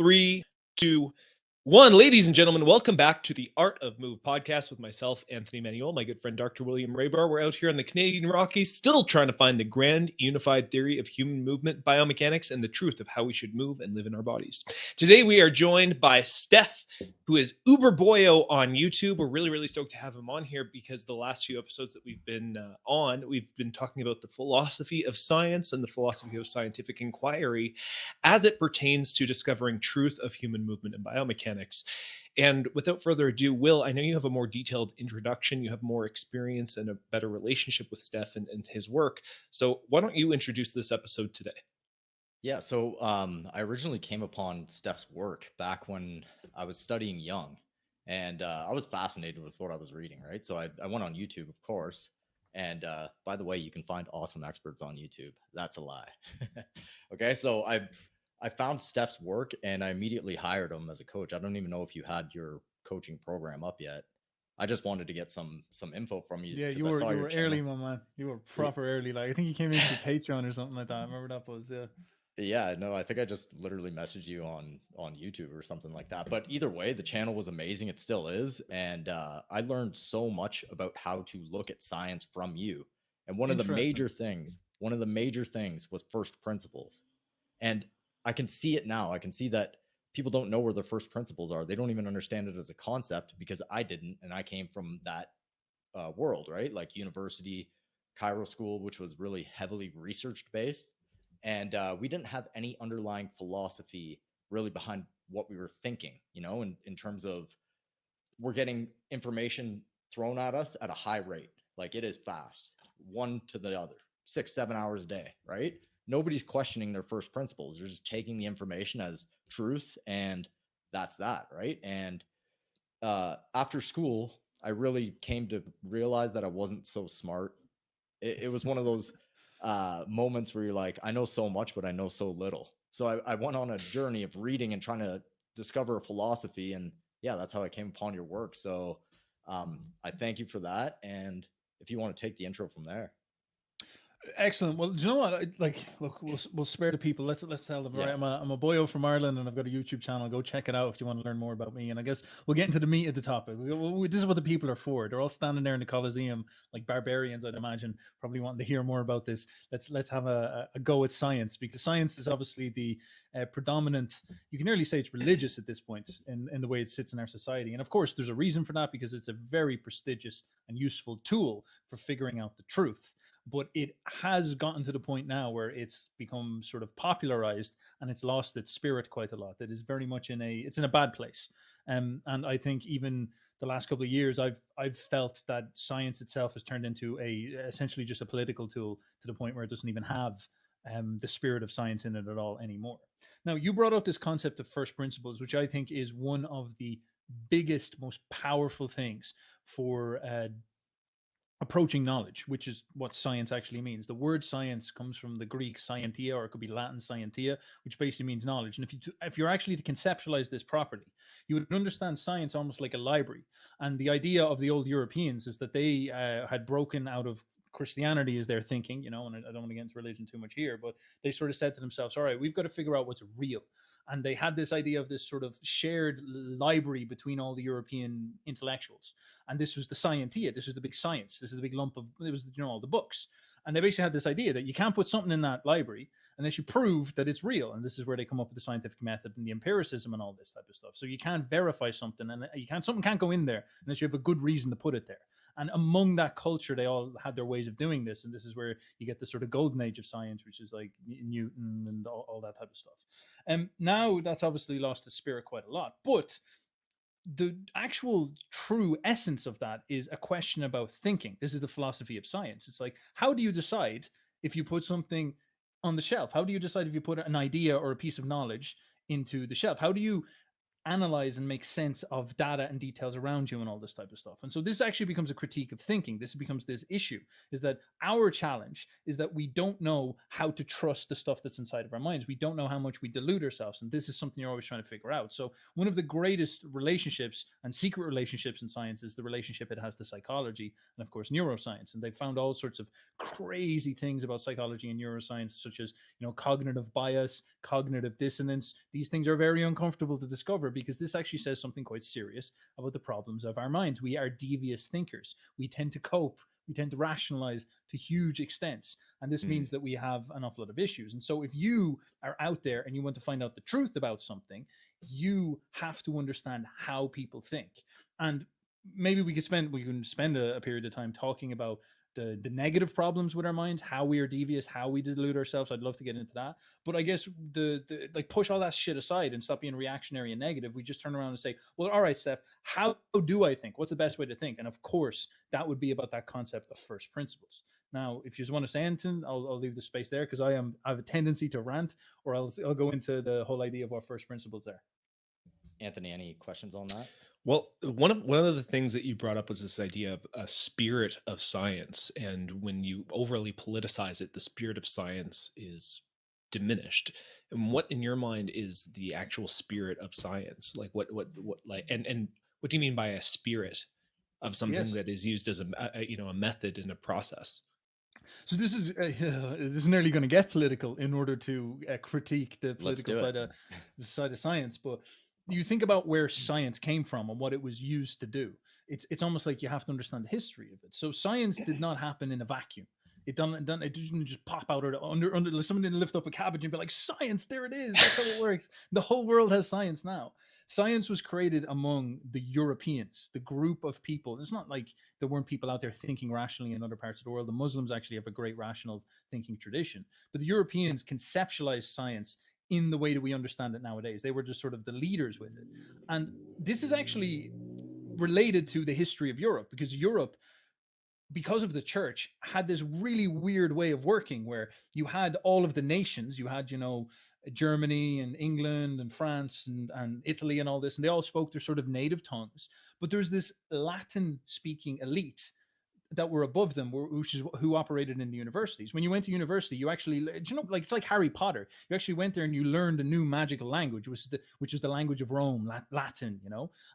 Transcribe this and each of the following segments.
Three, two, one. Ladies and gentlemen, welcome back to the Art of Move podcast with myself, Anthony Manuel, my good friend, Dr. William Raybar. We're out here in the Canadian Rockies, still trying to find the grand unified theory of human movement, biomechanics, and the truth of how we should move and live in our bodies. Today, we are joined by Steph, who is Uberboyo on YouTube. We're really stoked to have him on here because the last few episodes that we've been on, we've been talking about the philosophy of science and the philosophy of scientific inquiry as it pertains to discovering truth of human movement and biomechanics. And without further ado, Will, I know you have a more detailed introduction. You have more experience and a better relationship with Steph and his work. So why don't you introduce this episode today? Yeah, so I originally came upon Steph's work back when I was studying Jung, and I was fascinated with what I was reading, right? So I went on YouTube, of course, and by the way, you can find awesome experts on YouTube. That's a lie. Okay, so I found Steph's work, and I immediately hired him as a coach. I don't even know if you had your coaching program up yet. I just wanted to get some info from you Yeah, because you I were saw you your were early, channel. my man. You were proper early. Like I think you came in through Patreon or something like that. I remember that was Yeah, no, I think I just literally messaged you on YouTube or something like that. But either way, the channel was amazing. It still is, and I learned so much about how to look at science from you. And interesting. one of the major things was first principles. And I can see it now. I can see that people don't know where their first principles are. They don't even understand it as a concept because I didn't, and I came from that world, right? Like university, Cairo school, which was really heavily research based. And we didn't have any underlying philosophy really behind what we were thinking, in terms of we're getting information thrown at us at a high rate. Like it is fast, one to the other, 6, 7 hours a day, right? Nobody's questioning their first principles. They're just taking the information as truth, and that's that, right? And after school, I really came to realize that I wasn't so smart. It was one of those moments where you're like, I know so much, but I know so little. So I went on a journey of reading and trying to discover a philosophy. And yeah, that's how I came upon your work. So I thank you for that. And if you want to take the intro from there. Excellent. Well, do you know what? Look, we'll spare the people. Let's tell them. Right, Yeah. I'm a boyo from Ireland, and I've got a YouTube channel. Go check it out if you want to learn more about me. And I guess we'll get into the meat of the topic. This is what the people are for. They're all standing there in the Colosseum like barbarians, I'd imagine, probably wanting to hear more about this. Let's have a go at science because science is obviously the predominant. You can nearly say it's religious at this point in the way it sits in our society. And of course, there's a reason for that because it's a very prestigious and useful tool for figuring out the truth, but it has gotten to the point now where it's become sort of popularized and it's lost its spirit quite a lot. It is very much it's in a bad place. And I think even the last couple of years, I've felt that science itself has turned into essentially just a political tool to the point where it doesn't even have the spirit of science in it at all anymore. Now, you brought up this concept of first principles, which I think is one of the biggest, most powerful things for approaching knowledge, which is what science actually means. The word science comes from the Greek scientia, or it could be Latin scientia, which basically means knowledge. And if you're actually to conceptualize this properly, you would understand science almost like a library. And the idea of the old Europeans is that they had broken out of Christianity as their thinking, and I don't want to get into religion too much here, but they sort of said to themselves, all right, we've got to figure out what's real. And they had this idea of this sort of shared library between all the European intellectuals, and this was the scientia. This was the big science. This is the big lump of it was all the books. And they basically had this idea that you can't put something in that library unless you prove that it's real. And this is where they come up with the scientific method and the empiricism and all this type of stuff. So you can't verify something, and something can't go in there unless you have a good reason to put it there. And among that culture, they all had their ways of doing this. And this is where you get the sort of golden age of science, which is like Newton and all that type of stuff. And now that's obviously lost its spirit quite a lot. But the actual true essence of that is a question about thinking. This is the philosophy of science. It's like, how do you decide if you put something on the shelf? How do you decide if you put an idea or a piece of knowledge into the shelf? How do you analyze and make sense of data and details around you and all this type of stuff. And so this actually becomes a critique of thinking. This becomes this issue, is that our challenge is that we don't know how to trust the stuff that's inside of our minds. We don't know how much we delude ourselves. And this is something you're always trying to figure out. So one of the greatest relationships and secret relationships in science is the relationship it has to psychology and, of course, neuroscience. And they found all sorts of crazy things about psychology and neuroscience, such as, cognitive bias, cognitive dissonance. These things are very uncomfortable to discover because this actually says something quite serious about the problems of our minds. We are devious thinkers. We tend to cope. We tend to rationalize to huge extents. And this means that we have an awful lot of issues. And so if you are out there and you want to find out the truth about something, you have to understand how people think. And maybe we can spend a period of time talking about the negative problems with our minds, how we are devious, how we delude ourselves. I'd love to get into that. But I guess the like push all that shit aside and stop being reactionary and negative. We just turn around and say, well, all right, Steph, how do I think? What's the best way to think? And of course, that would be about that concept of first principles. Now, if you just want to say anything, I'll leave the space there because I have a tendency to rant, or I'll go into the whole idea of what first principles are. Anthony, any questions on that? Well, one of the things that you brought up was this idea of a spirit of science, and when you overly politicize it, the spirit of science is diminished. And what, in your mind, is the actual spirit of science? Like what like and what do you mean by a spirit of something that is used as a method and a process? So this is nearly going to get political in order to critique the political side of science, but you think about where science came from and what it was used to do. It's almost like you have to understand the history of it. So science did not happen in a vacuum. It didn't just pop out or under like someone didn't lift up a cabbage and be like, science, there it is. That's how it works. The whole world has science now. Science was created among the Europeans, the group of people. It's not like there weren't people out there thinking rationally in other parts of the world. The Muslims actually have a great rational thinking tradition. But the Europeans conceptualized science in the way that we understand it nowadays. They were just sort of the leaders with it. And this is actually related to the history of Europe, because Europe, because of the church, had this really weird way of working where you had all of the nations. You had, Germany and England and France and Italy and all this, and they all spoke their sort of native tongues. But there's this Latin speaking elite that were above them, which is who operated in the universities. When you went to university, you actually, like it's like Harry Potter. You actually went there and you learned a new magical language, which was the language of Rome, Latin.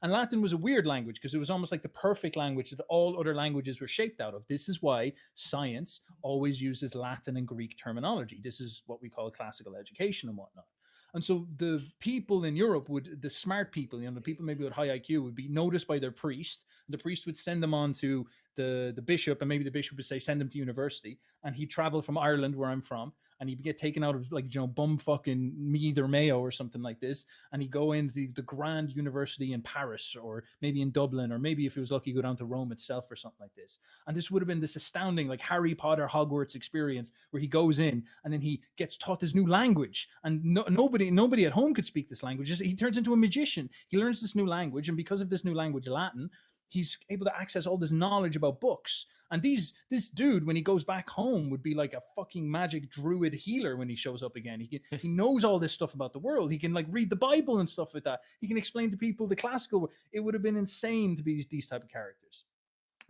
And Latin was a weird language because it was almost like the perfect language that all other languages were shaped out of. This is why science always uses Latin and Greek terminology. This is what we call classical education and whatnot. And so the people in Europe the smart people, the people maybe with high IQ, would be noticed by their priest. The priest would send them on to the bishop, and maybe the bishop would say, send him to university. And he'd travel from Ireland, where I'm from, and he'd get taken out of bum fucking Meath or Mayo or something like this. And he'd go into the grand university in Paris, or maybe in Dublin, or maybe if he was lucky, go down to Rome itself or something like this. And this would have been this astounding, like Harry Potter Hogwarts experience where he goes in and then he gets taught this new language. And nobody at home could speak this language. He turns into a magician. He learns this new language. And because of this new language, Latin, he's able to access all this knowledge about books. And this dude, when he goes back home, would be like a fucking magic druid healer when he shows up again. He knows all this stuff about the world. He can like read the Bible and stuff like that. He can explain to people the classical. It would have been insane to be these type of characters.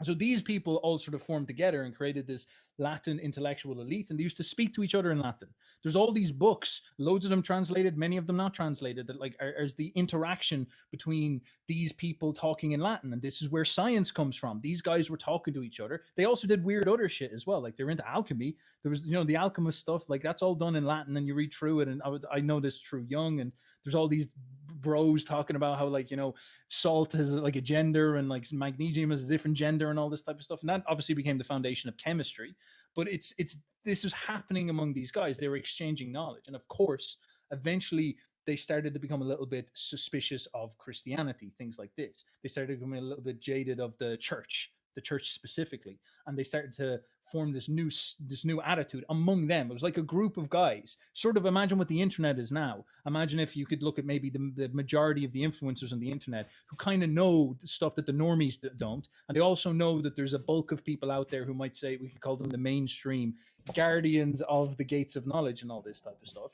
So these people all sort of formed together and created this Latin intellectual elite, and they used to speak to each other in Latin. There's all these books, loads of them translated, many of them not translated, that like are the interaction between these people talking in Latin. And this is where science comes from. These guys were talking to each other. They also did weird other shit as well. Like they were into alchemy. There was, the alchemist stuff, like that's all done in Latin, and you read through it. And I know this through Jung, and there's all these bros talking about how like salt has like a gender and like magnesium has a different gender and all this type of stuff, and that obviously became the foundation of chemistry. But this was happening among these guys. They were exchanging knowledge, and of course eventually they started to become a little bit suspicious of Christianity, things like this. They started becoming a little bit jaded of the church specifically, and they started to formed this new attitude among them. It was like a group of guys. Sort of imagine what the internet is now. Imagine if you could look at maybe the majority of the influencers on the internet who kind of know the stuff that the normies don't, and they also know that there's a bulk of people out there who might say we could call them the mainstream guardians of the gates of knowledge and all this type of stuff.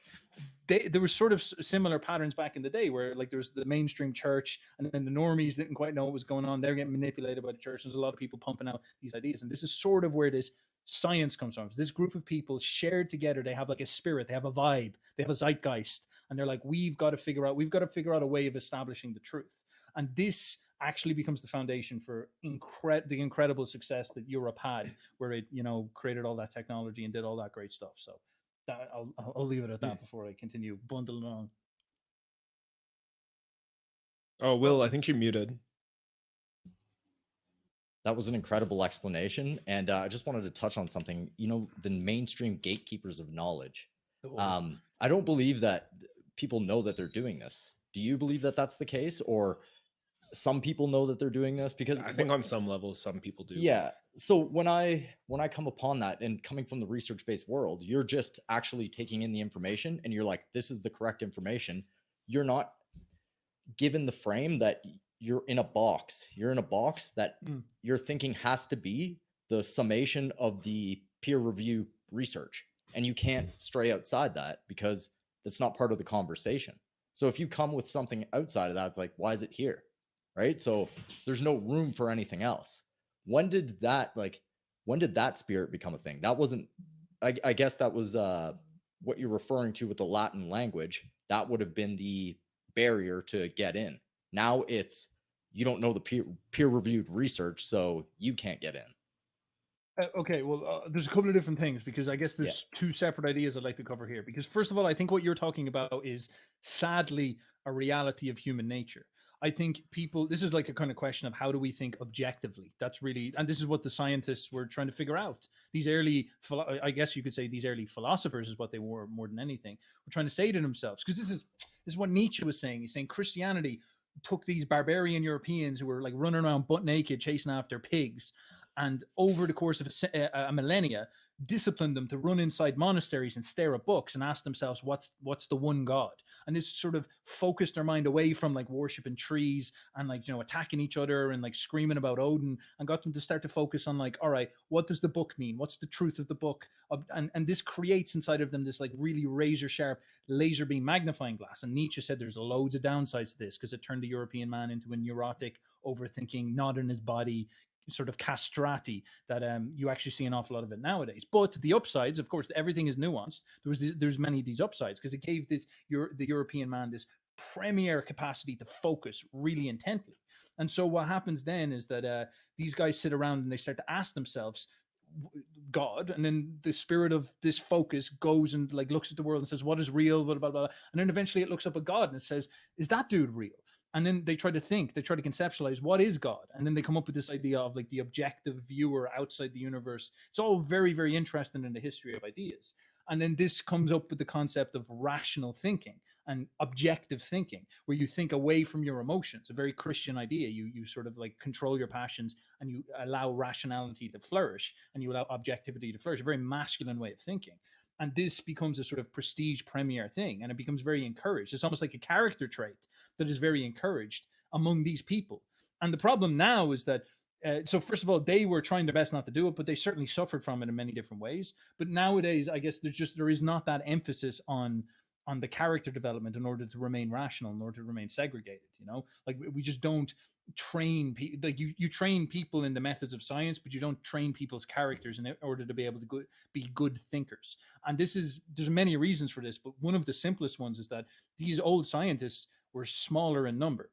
There was sort of similar patterns back in the day where like there was the mainstream church and then the normies didn't quite know what was going on. They're getting manipulated by the church. There's a lot of people pumping out these ideas. And this is sort of where this science comes from. This group of people shared together. They have like a spirit, they have a vibe, they have a zeitgeist. And they're like, we've got to figure out a way of establishing the truth. And this actually becomes the foundation for the incredible success that Europe had, where it, created all that technology and did all that great stuff. So I'll leave it at that before I continue bundling on. Oh, Will, I think you're muted. That was an incredible explanation. And I just wanted to touch on something, the mainstream gatekeepers of knowledge. I don't believe that people know that they're doing this. Do you believe that that's the case? Or some people know that they're doing this? Because I think on some levels, some people do. Yeah. So when I come upon that, and coming from the research-based world, you're just actually taking in the information and you're like, this is the correct information. You're not given the frame that you're in a box. You're in a box that your thinking has to be the summation of the peer review research. And you can't stray outside that because that's not part of the conversation. So if you come with something outside of that, it's like, why is it here? Right? So there's no room for anything else. When did that spirit become a thing? That wasn't, I guess that was what you're referring to with the Latin language. That would have been the barrier to get in. Now it's, you don't know the peer-reviewed research, so you can't get in. Okay, well, there's a couple of different things, because I guess there's two separate ideas I'd like to cover here. Because first of all, I think what you're talking about is sadly a reality of human nature. I think this is like a kind of question of how do we think objectively? That's really, and this is what the scientists were trying to figure out. These early, I guess you could say these early philosophers is what they were more than anything. Were trying to say to themselves, because this is what Nietzsche was saying. He's saying Christianity took these barbarian Europeans who were like running around butt naked, chasing after pigs, and over the course of a millennia, disciplined them to run inside monasteries and stare at books and ask themselves, what's the one God? And this sort of focused their mind away from like worshiping trees and like, attacking each other and like screaming about Odin, and got them to start to focus on like, all right, what does the book mean? What's the truth of the book? And this creates inside of them this like really razor sharp laser beam magnifying glass. And Nietzsche said there's loads of downsides to this, because it turned the European man into a neurotic, overthinking, not in his body, sort of castrati that you actually see an awful lot of it nowadays. But the upsides, of course, everything is nuanced. There's many of these upsides, because it gave the European man this premier capacity to focus really intently. And so what happens then is that these guys sit around and they start to ask themselves, God, and then the spirit of this focus goes and like looks at the world and says, what is real, blah, blah, blah. And then eventually it looks up at God and it says, is that dude real? And then they try to conceptualize what is God. And then they come up with this idea of like the objective viewer outside the universe. It's all very, very interesting in the history of ideas. And then this comes up with the concept of rational thinking and objective thinking, where you think away from your emotions, a very Christian idea. You sort of like control your passions and you allow rationality to flourish and you allow objectivity to flourish, a very masculine way of thinking. And this becomes a sort of prestige premier thing, and it becomes very encouraged. It's almost like a character trait that is very encouraged among these people. And the problem now is that, so first of all, they were trying their best not to do it, but they certainly suffered from it in many different ways. But nowadays, I guess there is not that emphasis on the character development in order to remain rational, in order to remain segregated. Like we just don't train people. Like you train people in the methods of science, but you don't train people's characters in order to be able to be good thinkers. And there's many reasons for this, but one of the simplest ones is that these old scientists were smaller in number.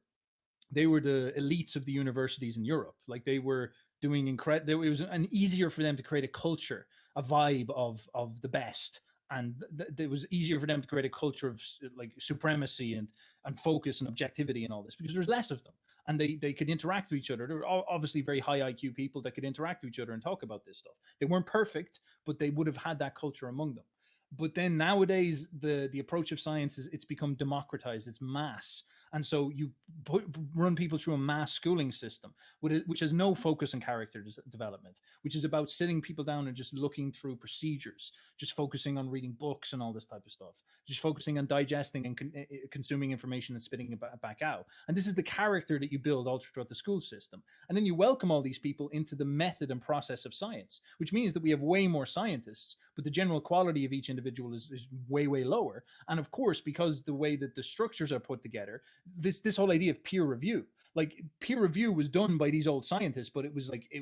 They were the elites of the universities in Europe. Like they were doing incredible. It was easier for them to create a culture, a vibe of the best. And it was easier for them to create a culture of like supremacy and focus and objectivity and all this, because there's less of them. And they could interact with each other. They were obviously very high IQ people that could interact with each other and talk about this stuff. They weren't perfect, but they would have had that culture among them. But then nowadays, the approach of science is it's become democratized, it's mass. And so you run people through a mass schooling system, which has no focus on character development, which is about sitting people down and just looking through procedures, just focusing on reading books and all this type of stuff, just focusing on digesting and consuming information and spitting it back out. And this is the character that you build all throughout the school system. And then you welcome all these people into the method and process of science, which means that we have way more scientists, but the general quality of each individual is way, way lower. And of course, because the way that the structures are put together, this whole idea of peer review, like peer review was done by these old scientists, but it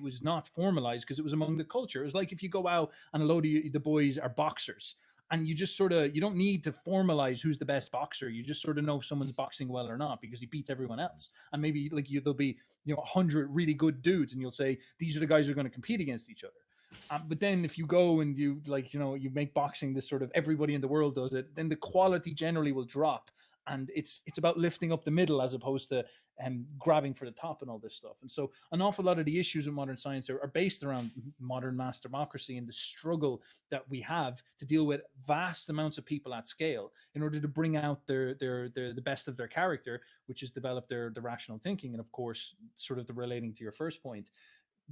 was not formalized because it was among the culture. It was like if you go out and a load of the boys are boxers, and you just sort of, you don't need to formalize who's the best boxer. You just sort of know if someone's boxing well or not because he beats everyone else. And maybe like there'll be 100 really good dudes, and you'll say these are the guys who are going to compete against each other. But then if you go and you you make boxing this sort of everybody in the world does it, then the quality generally will drop. And it's about lifting up the middle as opposed to grabbing for the top and all this stuff. And so an awful lot of the issues in modern science are based around modern mass democracy and the struggle that we have to deal with vast amounts of people at scale in order to bring out the best of their character, which is develop their rational thinking. And of course, sort of the relating to your first point,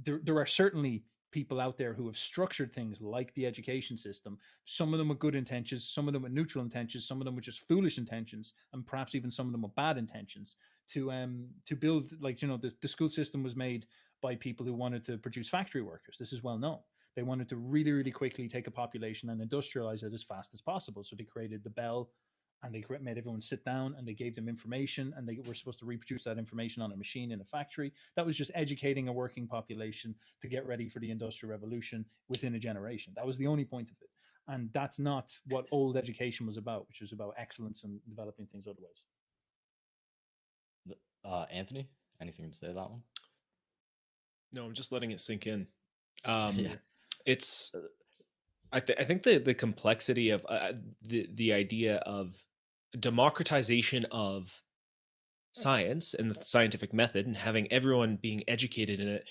there are certainly people out there who have structured things like the education system, some of them with good intentions, some of them with neutral intentions, some of them with just foolish intentions, and perhaps even some of them with bad intentions, to build, the school system was made by people who wanted to produce factory workers. This is well known. They wanted to really, really quickly take a population and industrialize it as fast as possible. So they created the bell, and they made everyone sit down, and they gave them information, and they were supposed to reproduce that information on a machine in a factory. That was just educating a working population to get ready for the industrial revolution within a generation. That was the only point of it. And that's not what old education was about, which was about excellence and developing things otherwise. Anthony, anything to say to that one? No, I'm just letting it sink in. Yeah. It's I think the complexity of the idea of democratization of science and the scientific method and having everyone being educated in it,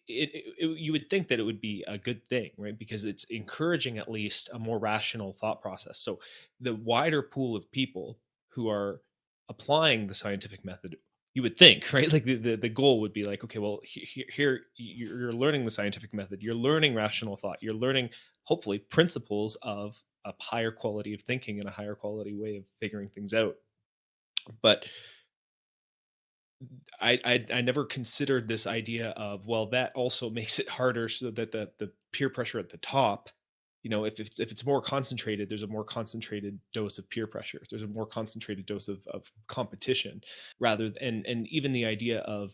you would think that it would be a good thing, right? Because it's encouraging at least a more rational thought process. So the wider pool of people who are applying the scientific method, you would think, right? Like the goal would be like, okay, well, here you're learning the scientific method, you're learning rational thought, you're learning hopefully principles of a higher quality of thinking and a higher quality way of figuring things out. But I never considered this idea of, well, that also makes it harder so that the peer pressure at the top, if it's more concentrated, there's a more concentrated dose of peer pressure. There's a more concentrated dose of competition and even the idea of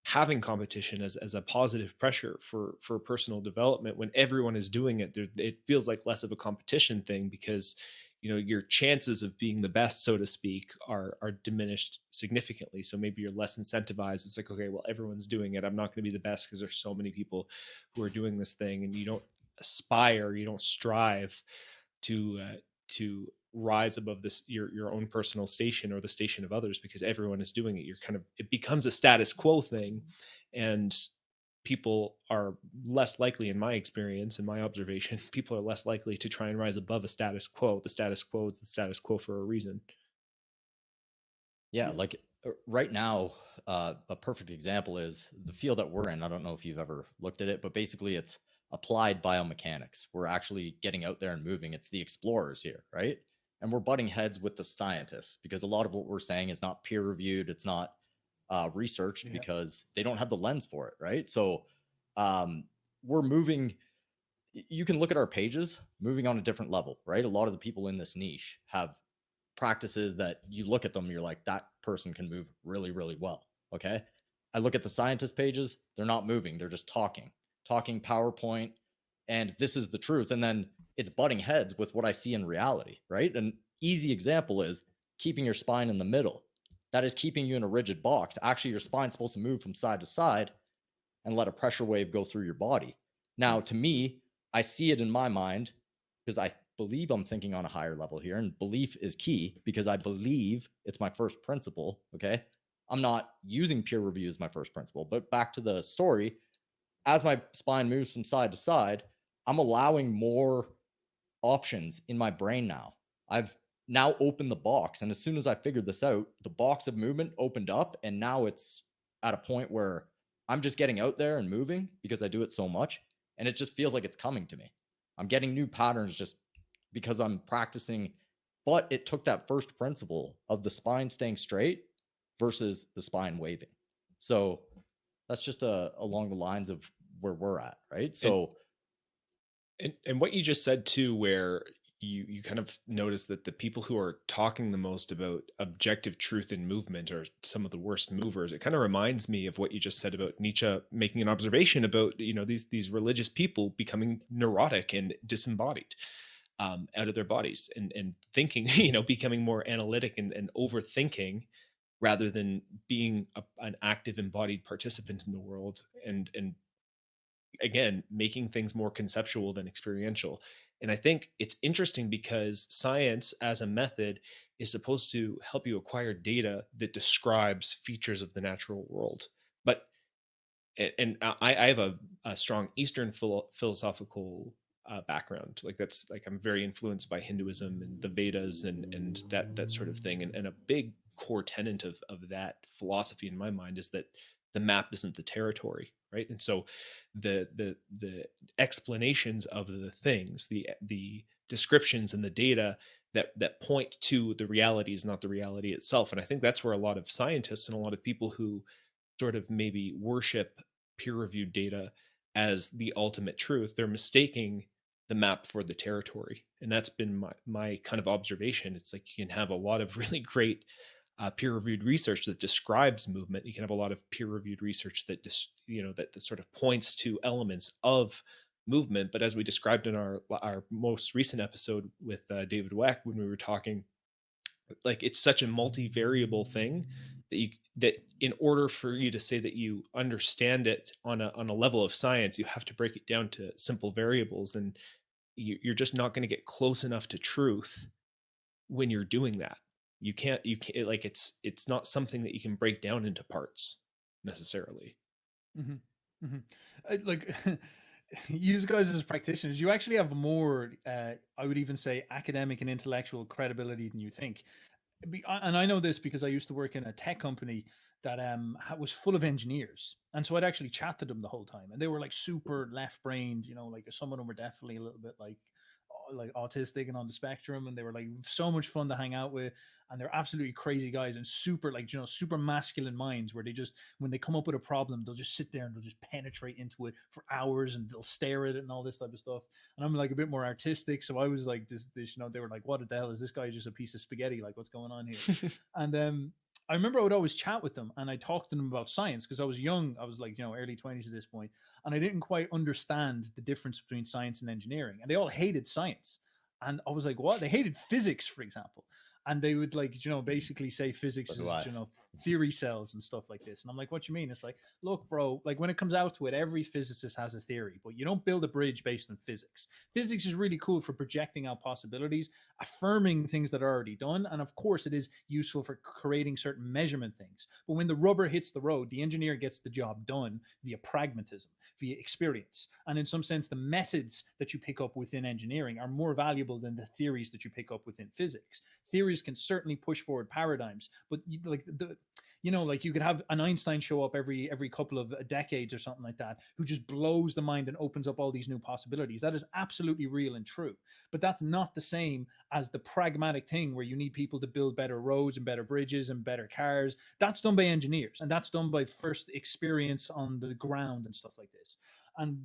having competition as a positive pressure for personal development. When everyone is doing it, it feels like less of a competition thing because your chances of being the best, so to speak, are diminished significantly. So maybe you're less incentivized. It's like, okay, well, everyone's doing it, I'm not going to be the best because there's so many people who are doing this thing. And you don't aspire, you don't strive to rise above this your own personal station or the station of others because everyone is doing it. It becomes a status quo thing, and people are less likely, in my experience, in my observation, people are less likely to try and rise above a status quo. The status quo is the status quo for a reason. Yeah, like right now, a perfect example is the field that we're in. I don't know if you've ever looked at it, but basically it's applied biomechanics. We're actually getting out there and moving. It's the explorers here, right? And we're butting heads with the scientists because a lot of what we're saying is not peer reviewed. It's not researched because they don't have the lens for it, right? So we're moving. You can look at our pages, moving on a different level, right? A lot of the people in this niche have practices that you look at them, you're like, that person can move really, really well. Okay. I look at the scientist pages, they're not moving, they're just talking PowerPoint, and this is the truth. And then it's butting heads with what I see in reality, right? An easy example is keeping your spine in the middle. That is keeping you in a rigid box. Actually, your spine's supposed to move from side to side and let a pressure wave go through your body. Now, to me, I see it in my mind because I believe I'm thinking on a higher level here, and belief is key because I believe it's my first principle. Okay. I'm not using peer review as my first principle, but back to the story, as my spine moves from side to side, I'm allowing more options in my brain now. I've now opened the box, and as soon as I figured this out, the box of movement opened up, and now it's at a point where I'm just getting out there and moving because I do it so much, and it just feels like it's coming to me. I'm getting new patterns just because I'm practicing, but it took that first principle of the spine staying straight versus the spine waving. So that's just along the lines of where we're at, right? So and what you just said too, where you kind of notice that the people who are talking the most about objective truth in movement are some of the worst movers. It kind of reminds me of what you just said about Nietzsche making an observation about, you know, these religious people becoming neurotic and disembodied out of their bodies, and thinking, you know, becoming more analytic and overthinking rather than being an active embodied participant in the world, and again, making things more conceptual than experiential. And I think it's interesting because science as a method is supposed to help you acquire data that describes features of the natural world. But and I have a strong Eastern philosophical background. Like that's like I'm very influenced by Hinduism and the Vedas and that sort of thing. And a big core tenet of that philosophy in my mind is that the map isn't the territory, right? And so the explanations of the things, the descriptions and the data that point to the reality is not the reality itself. And I think that's where a lot of scientists and a lot of people who sort of maybe worship peer-reviewed data as the ultimate truth, they're mistaking the map for the territory. And that's been my kind of observation. It's like you can have a lot of really great peer-reviewed research that describes movement. You can have a lot of peer-reviewed research that that sort of points to elements of movement. But as we described in our most recent episode with David Weck, when we were talking, like it's such a multivariable thing that in order for you to say that you understand it on a level of science, you have to break it down to simple variables, and you're just not going to get close enough to truth when you're doing that. You can't like it's not something that you can break down into parts necessarily. Mm-hmm. Mm-hmm. Like you guys as practitioners, you actually have more, I would even say, academic and intellectual credibility than you think. And I know this because I used to work in a tech company that was full of engineers, and so I'd actually chat to them the whole time, and they were like super left-brained, you know, like some of them were definitely a little bit like autistic and on the spectrum, and they were like so much fun to hang out with, and they're absolutely crazy guys and super, like, you know, super masculine minds, where they just, when they come up with a problem, they'll just sit there and they'll just penetrate into it for hours and they'll stare at it and all this type of stuff. And I'm like a bit more artistic, so I was like this, you know, they were like, what the hell is this guy, just a piece of spaghetti, like what's going on here? And I remember I would always chat with them and I talked to them about science because I was young. I was like, you know, early 20s at this point, and I didn't quite understand the difference between science and engineering. And they all hated science. And I was like, what? They hated physics, for example. And they would, like, you know, basically say physics is, you know, theory cells and stuff like this. And I'm like, what you mean? It's like, look, bro, like when it comes out to it, every physicist has a theory, but you don't build a bridge based on physics. Physics is really cool for projecting out possibilities, affirming things that are already done. And of course, it is useful for creating certain measurement things. But when the rubber hits the road, the engineer gets the job done via pragmatism, via experience. And in some sense, the methods that you pick up within engineering are more valuable than the theories that you pick up within physics. Theories can certainly push forward paradigms, but like you know, like you could have an Einstein show up every couple of decades or something like that, who just blows the mind and opens up all these new possibilities. That is absolutely real and true. But that's not the same as the pragmatic thing where you need people to build better roads and better bridges and better cars. That's done by engineers, and that's done by first experience on the ground and stuff like this. And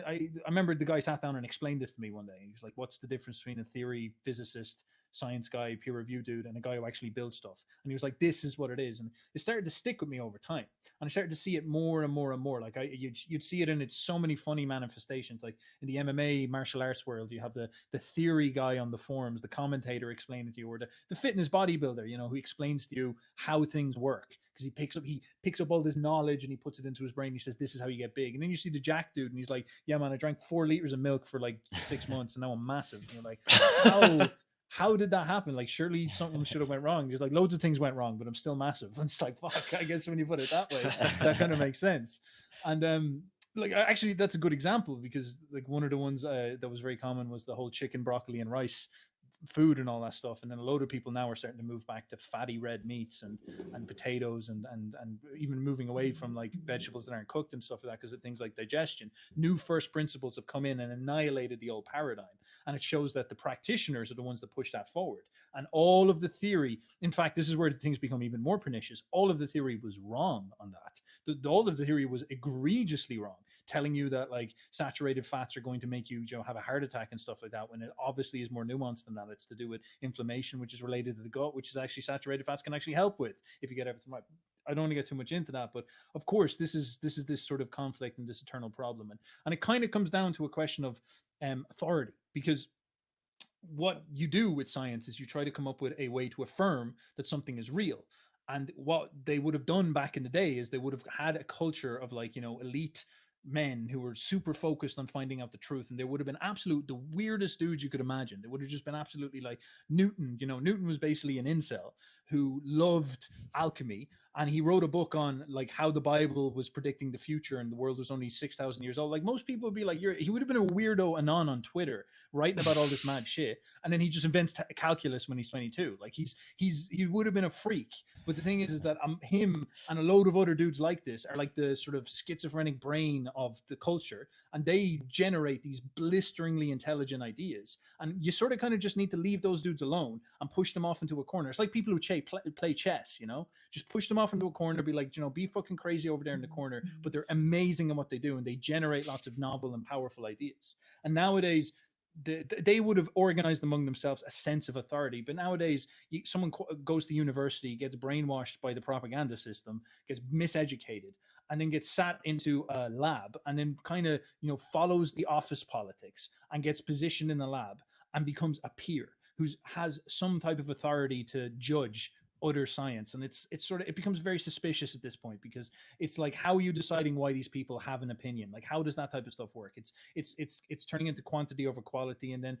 I remember the guy sat down and explained this to me one day. He was like, what's the difference between a theory physicist, science guy, peer review dude, and a guy who actually builds stuff? And he was like, this is what it is. And it started to stick with me over time. And I started to see it more and more and more. Like you'd see it in its so many funny manifestations. Like in the MMA martial arts world, you have the theory guy on the forums, the commentator explaining to you, or the fitness bodybuilder, you know, who explains to you how things work, because he picks up all this knowledge and he puts it into his brain. He says, this is how you get big. And then you see the jack dude and he's like, yeah, man, I drank 4 liters of milk for like 6 months and now I'm massive. And you're like, how did that happen? Like, surely something should have went wrong. There's like loads of things went wrong, but I'm still massive. And it's like, fuck, I guess when you put it that way, that kind of makes sense. And Like actually, that's a good example because like one of the ones that was very common was the whole chicken, broccoli, and rice food and all that stuff. And then a load of people now are starting to move back to fatty red meats and potatoes and even moving away from like vegetables that aren't cooked and stuff like that because of things like digestion. New first principles have come in and annihilated the old paradigm. And it shows that the practitioners are the ones that push that forward. And all of the theory, in fact, this is where things become even more pernicious. All of the theory was wrong on that. All of the theory was egregiously wrong, telling you that like saturated fats are going to make you, have a heart attack and stuff like that, when it obviously is more nuanced than that. It's to do with inflammation, which is related to the gut, which is actually saturated fats can actually help with if you get everything right. I don't want to get too much into that, but of course, this is this sort of conflict and this eternal problem, and it kind of comes down to a question of authority, because what you do with science is you try to come up with a way to affirm that something is real. And what they would have done back in the day is they would have had a culture of like, elite men who were super focused on finding out the truth. And there would have been the weirdest dudes you could imagine. They would have just been absolutely like Newton. Newton was basically an incel who loved alchemy, and he wrote a book on like how the Bible was predicting the future and the world was only 6,000 years old. Like most people would be like, he would have been a weirdo anon on Twitter writing about all this mad shit, and then he just invents calculus when he's 22. Like he would have been a freak. But the thing is that him and a load of other dudes like this are like the sort of schizophrenic brain of the culture, and they generate these blisteringly intelligent ideas. And you sort of kind of just need to leave those dudes alone and push them off into a corner. It's like people who play chess, just push them off into a corner, be like, be fucking crazy over there in the corner, but they're amazing in what they do, and they generate lots of novel and powerful ideas. And nowadays, they would have organized among themselves a sense of authority. But nowadays, someone goes to university, gets brainwashed by the propaganda system, gets miseducated, and then gets sat into a lab, and then kind of follows the office politics and gets positioned in the lab and becomes a peer who has some type of authority to judge other science. And it's sort of, it becomes very suspicious at this point, because it's like, how are you deciding why these people have an opinion? Like, how does that type of stuff work? It's turning into quantity over quality. And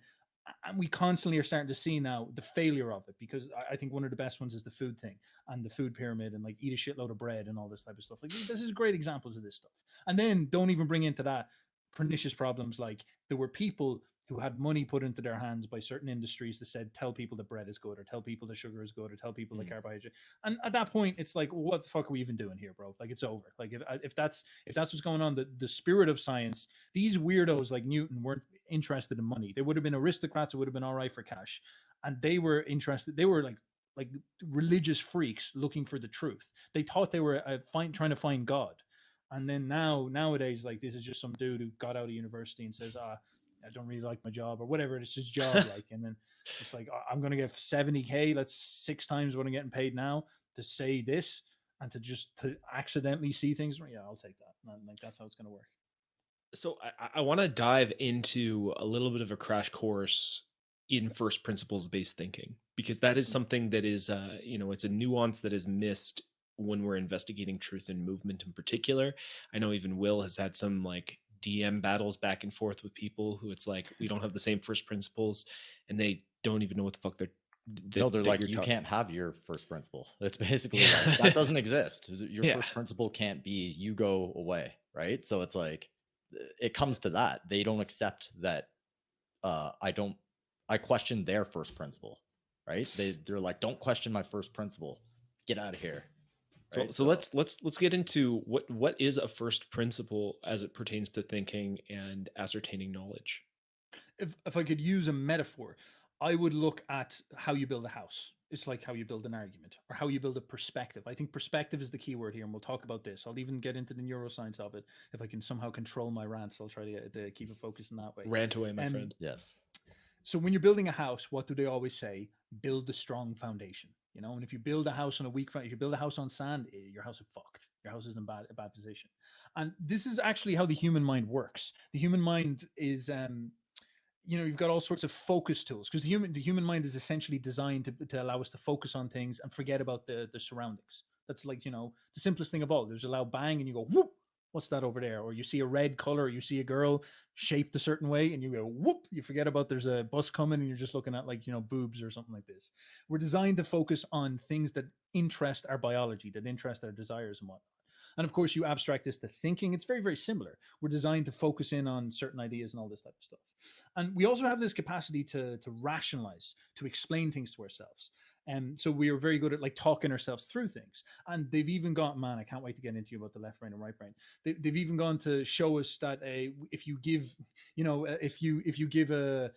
we constantly are starting to see now the failure of it, because I think one of the best ones is the food thing and the food pyramid, and like eat a shitload of bread and all this type of stuff. Like, this is great examples of this stuff. And then don't even bring into that pernicious problems like there were people who had money put into their hands by certain industries that said, tell people that bread is good, or tell people that sugar is good, or tell people that carbohydrate. And at that point, it's like, what the fuck are we even doing here, bro? Like, it's over. Like, if that's what's going on, the spirit of science, these weirdos like Newton weren't interested in money. They would have been aristocrats who would have been all right for cash. And they were interested. They were like religious freaks looking for the truth. They thought they were trying to find God. And then nowadays, like, this is just some dude who got out of university and says, I don't really like my job, or whatever it's his job like. And then it's like, I'm going to get 70K. That's 6 times what I'm getting paid now to say this, and to accidentally see things. Yeah, I'll take that. And like, that's how it's going to work. So I want to dive into a little bit of a crash course in first principles based thinking, because that is something that is, it's a nuance that is missed when we're investigating truth and movement in particular. I know even Will has had some like DM battles back and forth with people who it's like, we don't have the same first principles, and they don't even know what the fuck they're like, you can't have your first principle. It's basically like, that doesn't exist. Your first principle can't be you go away, right? So it's like, it comes to that. They don't accept that I question their first principle, right? They're like, don't question my first principle. Get out of here. Right? So let's get into what is a first principle as it pertains to thinking and ascertaining knowledge. If I could use a metaphor, I would look at how you build a house. It's like how you build an argument, or how you build a perspective. I think perspective is the key word here, and we'll talk about this. I'll even get into the neuroscience of it. If I can somehow control my rants, I'll try to keep it focused in that way. Rant away, my friend. Yes. So when you're building a house, what do they always say? Build a strong foundation. And if you build a house on a weak foundation, if you build a house on sand, your house is fucked. Your house is in a bad position. And this is actually how the human mind works. The human mind is you've got all sorts of focus tools, because the human mind is essentially designed to allow us to focus on things and forget about the surroundings. That's like, the simplest thing of all. There's a loud bang and you go, whoop, what's that over there? Or you see a red color, or you see a girl shaped a certain way and you go, whoop, you forget about there's a bus coming and you're just looking at like, boobs or something like this. We're designed to focus on things that interest our biology, that interest our desires and whatnot. And of course, you abstract this to thinking. It's very, very similar. We're designed to focus in on certain ideas and all this type of stuff. And we also have this capacity to rationalize, to explain things to ourselves. And so we are very good at like talking ourselves through things. And they've even got, man, I can't wait to get into you about the left brain and right brain. They've even gone to show us that if you give, if you give a,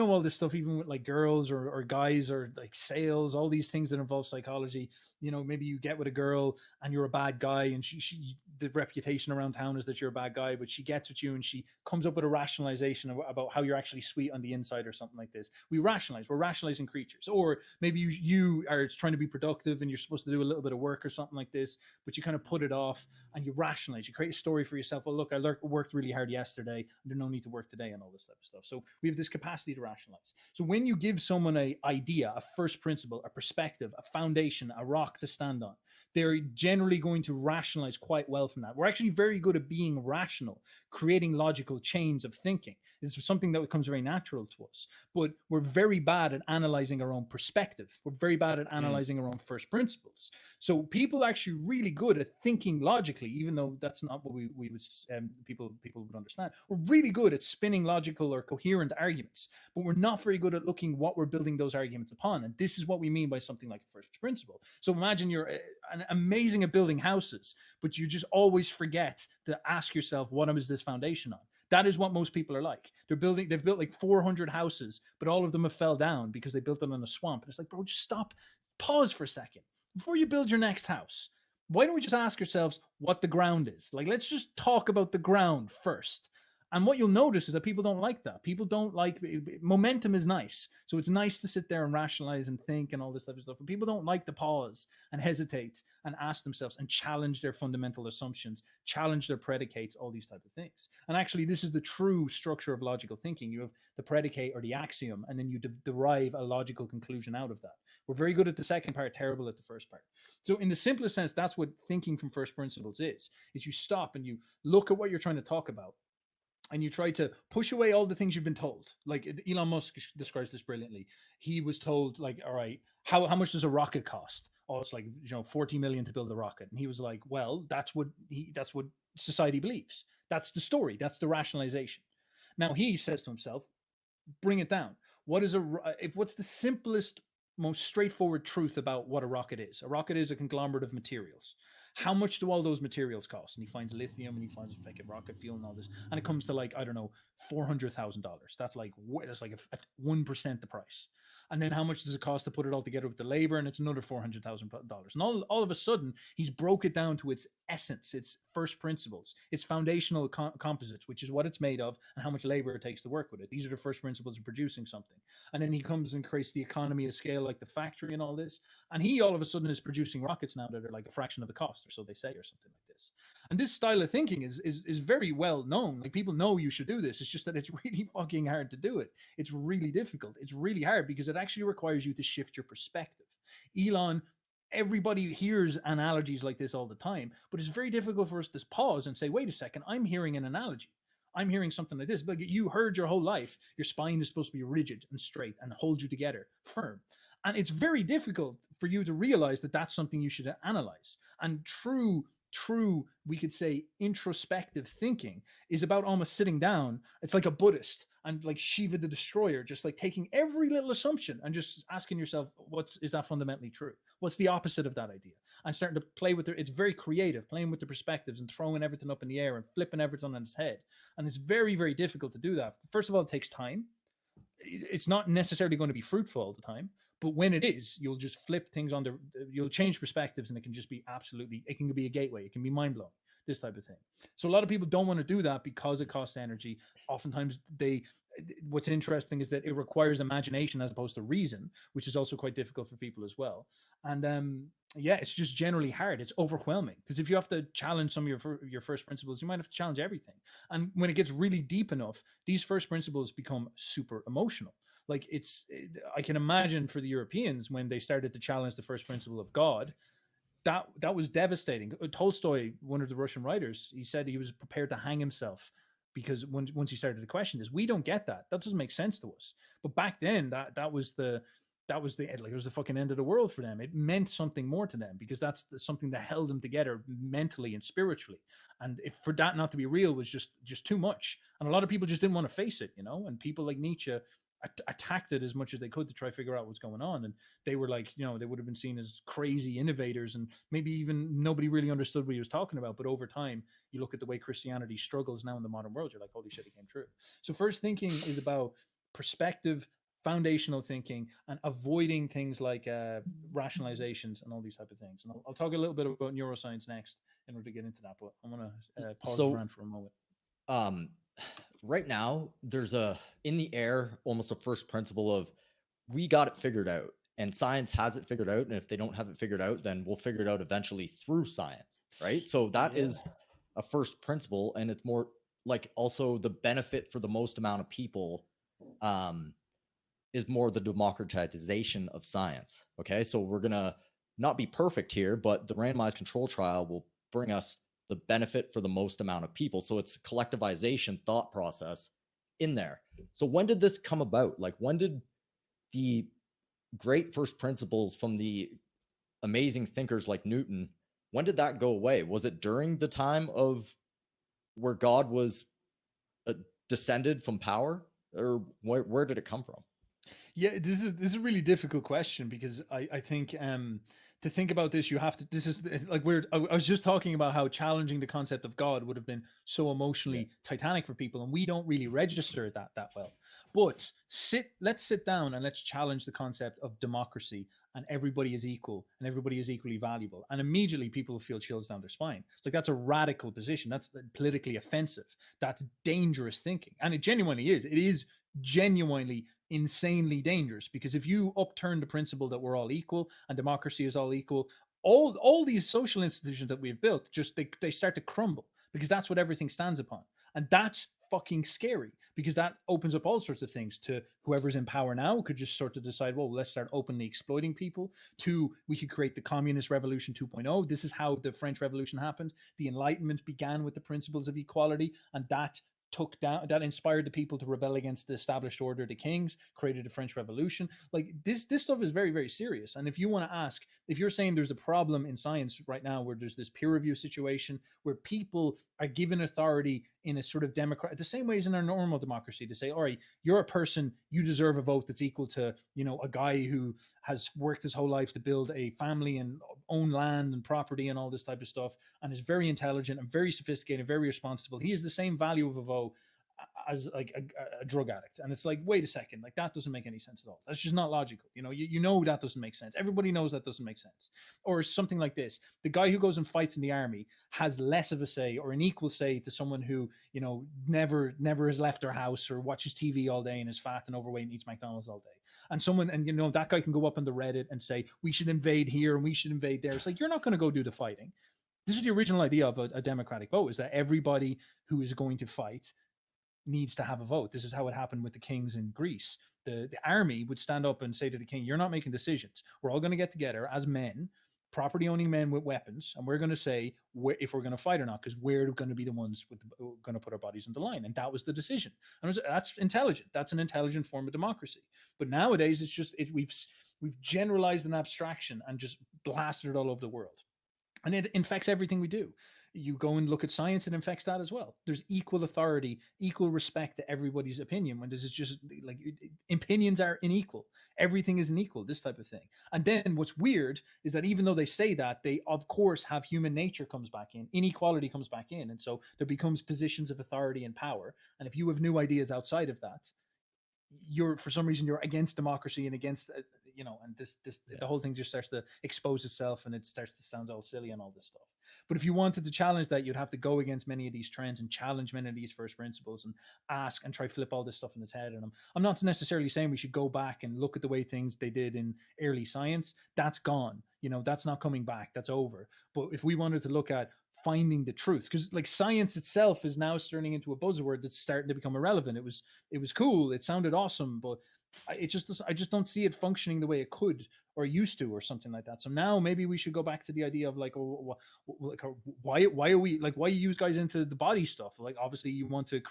all this stuff, even with like girls or guys or like sales, all these things that involve psychology. Maybe you get with a girl and you're a bad guy, and she the reputation around town is that you're a bad guy, but she gets with you and she comes up with a rationalization about how you're actually sweet on the inside or something like this. We're rationalizing creatures. Or maybe you are trying to be productive and you're supposed to do a little bit of work or something like this, but you kind of put it off and you rationalize. You create a story for yourself. Well, look, I worked really hard yesterday, and there's no need to work today, and all this type of stuff. So we have this capacity to rationalize. So when you give someone an idea, a first principle, a perspective, a foundation, a rock to stand on, they're generally going to rationalize quite well from that. We're actually very good at being rational, creating logical chains of thinking. This is something that becomes very natural to us, but we're very bad at analyzing our own perspective. We're very bad at analyzing our own first principles. So people are actually really good at thinking logically, even though that's not what we would people would understand. We're really good at spinning logical or coherent arguments, but we're not very good at looking what we're building those arguments upon. And this is what we mean by something like a first principle. So imagine you're amazing at building houses, but you just always forget to ask yourself, what is this foundation on? That is what most people are like. They've built like 400 houses, but all of them have fell down because they built them in a swamp. And it's like, bro, just stop, pause for a second. Before you build your next house, why don't we just ask ourselves what the ground is? Like, let's just talk about the ground first. And what you'll notice is that people don't like that. People don't like, momentum is nice. So it's nice to sit there and rationalize and think and all this type of stuff. But people don't like to pause and hesitate and ask themselves and challenge their fundamental assumptions, challenge their predicates, all these type of things. And actually, this is the true structure of logical thinking. You have the predicate or the axiom, and then you derive a logical conclusion out of that. We're very good at the second part, terrible at the first part. So in the simplest sense, that's what thinking from first principles is you stop and you look at what you're trying to talk about, and you try to push away all the things you've been told. Like Elon Musk describes this brilliantly. He was told, like, all right, how much does a rocket cost? Oh, it's like 40 million to build a rocket. And he was like, well, that's what society believes. That's the story. That's the rationalization. Now he says to himself, bring it down. What's the simplest, most straightforward truth about what a rocket is? A rocket is a conglomerate of materials. How much do all those materials cost? And he finds lithium, and he finds fucking rocket fuel and all this, and it comes to like, I don't know, $400,000. That's like a 1% the price. And then how much does it cost to put it all together with the labor? And it's another $400,000. And all of a sudden, he's broke it down to its essence, its first principles, its foundational composites, which is what it's made of and how much labor it takes to work with it. These are the first principles of producing something. And then he comes and creates the economy of scale, like the factory and all this. And he all of a sudden is producing rockets now that are like a fraction of the cost, or so they say, or something like this. And this style of thinking is very well known. Like, people know you should do this. It's just that it's really fucking hard to do it. It's really difficult. It's really hard because it actually requires you to shift your perspective. Everybody hears analogies like this all the time, but it's very difficult for us to pause and say, wait a second, I'm hearing an analogy. I'm hearing something like this. But you heard your whole life, your spine is supposed to be rigid and straight and hold you together, firm. And it's very difficult for you to realize that that's something you should analyze. And true, we could say, introspective thinking is about almost sitting down. It's like a Buddhist and like Shiva the Destroyer, just like taking every little assumption and just asking yourself, is that fundamentally true? What's the opposite of that idea? And starting to play with it's very creative, playing with the perspectives and throwing everything up in the air and flipping everything on its head. And it's very, very difficult to do that. First of all, it takes time. It's not necessarily going to be fruitful all the time, but when it is, you'll just flip things you'll change perspectives, and it can just be it can be a gateway. It can be mind blowing, this type of thing. So a lot of people don't want to do that because it costs energy. Oftentimes what's interesting is that it requires imagination as opposed to reason, which is also quite difficult for people as well. And it's just generally hard. It's overwhelming because if you have to challenge some of your first principles, you might have to challenge everything. And when it gets really deep enough, these first principles become super emotional. Like I can imagine for the Europeans when they started to challenge the first principle of God, that was devastating. Tolstoy, one of the Russian writers, he said he was prepared to hang himself because once he started to question this, we don't get that. That doesn't make sense to us. But back then, that was the that was the, like, it was the fucking end of the world for them. It meant something more to them because that's something that held them together mentally and spiritually. And if for that not to be real was just too much, and a lot of people just didn't want to face it, you know. And people like Nietzsche attacked it as much as they could to try to figure out what's going on. And they were like, you know, they would have been seen as crazy innovators, and maybe even nobody really understood what he was talking about. But over time, you look at the way Christianity struggles now in the modern world, you're like, holy shit, it came true. So first thinking is about perspective, foundational thinking, and avoiding things like rationalizations and all these type of things. And I'll talk a little bit about neuroscience next in order to get into that, but I'm going to pause So- around for a moment. Right now there's in the air almost a first principle of we got it figured out, and science has it figured out, and if they don't have it figured out, then we'll figure it out eventually through science, right? So that is a first principle, and it's more like also the benefit for the most amount of people is more the democratization of science. Okay, so we're gonna not be perfect here, but the randomized control trial will bring us the benefit for the most amount of people. So it's collectivization thought process in there. So when did this come about? Like, when did the great first principles from the amazing thinkers like Newton, when did that go away? Was it during the time of where God was descended from power, or where did it come from? Yeah, this is a really difficult question because I think to think about this, you have to. This is like I was just talking about how challenging the concept of God would have been so emotionally titanic for people, and we don't really register that well. But let's sit down and let's challenge the concept of democracy, and everybody is equal and everybody is equally valuable, and immediately people feel chills down their spine. Like, that's a radical position. That's politically offensive. That's dangerous thinking, and it genuinely is. It is genuinely insanely dangerous, because if you upturn the principle that we're all equal and democracy is all equal, all these social institutions that we've built just they start to crumble, because that's what everything stands upon. And that's fucking scary, because that opens up all sorts of things to whoever's in power now could just sort of decide, well, let's start openly exploiting people. We could create the communist revolution 2.0. This is how the French Revolution happened. The Enlightenment began with the principles of equality, and that inspired the people to rebel against the established order, the kings, created the French Revolution. Like, this stuff is very, very serious. And if you want to ask, if you're saying there's a problem in science right now where there's this peer review situation where people are given authority in a sort of democrat, the same way as in our normal democracy, to say, all right, you're a person, you deserve a vote that's equal to, you know, a guy who has worked his whole life to build a family and own land and property and all this type of stuff, and is very intelligent and very sophisticated, very responsible. He has the same value of a vote as like a drug addict. And it's like, wait a second, like, that doesn't make any sense at all. That's just not logical. You know, you know that doesn't make sense. Everybody knows that doesn't make sense. Or something like this: the guy who goes and fights in the army has less of a say, or an equal say, to someone who, you know, never has left their house or watches TV all day and is fat and overweight and eats McDonald's all day. And you know, that guy can go up on the Reddit and say, we should invade here and we should invade there. It's like, you're not going to go do the fighting. This is the original idea of a democratic vote, is that everybody who is going to fight needs to have a vote. This is how it happened with the kings in Greece. The army would stand up and say to the king, you're not making decisions. We're all going to get together as men, property owning men with weapons, and we're going to say if we're going to fight or not, because we're going to be the ones going to put our bodies on the line. And that was the decision. And that's intelligent. That's an intelligent form of democracy. But nowadays, it's just we've generalized an abstraction and just blasted it all over the world. And it infects everything we do. You go and look at science, it infects that as well. There's equal authority, equal respect to everybody's opinion, when this is just like, opinions are unequal. Everything is unequal, this type of thing. And then what's weird is that even though they say that, they of course have human nature comes back in, inequality comes back in. And so there becomes positions of authority and power. And if you have new ideas outside of that, for some reason you're against democracy and against you know, and the whole thing just starts to expose itself, and it starts to sound all silly and all this stuff. But if you wanted to challenge that, you'd have to go against many of these trends and challenge many of these first principles and ask and try flip all this stuff in its head. And I'm not necessarily saying we should go back and look at the way things they did in early science. That's gone, you know, that's not coming back, that's over. But if we wanted to look at finding the truth, because like science itself is now turning into a buzzword that's starting to become irrelevant. It was cool, it sounded awesome, but I just don't see it functioning the way it could or used to, or something like that. So now maybe we should go back to the idea of like, why are we like, why you use guys into the body stuff? Like, obviously you want to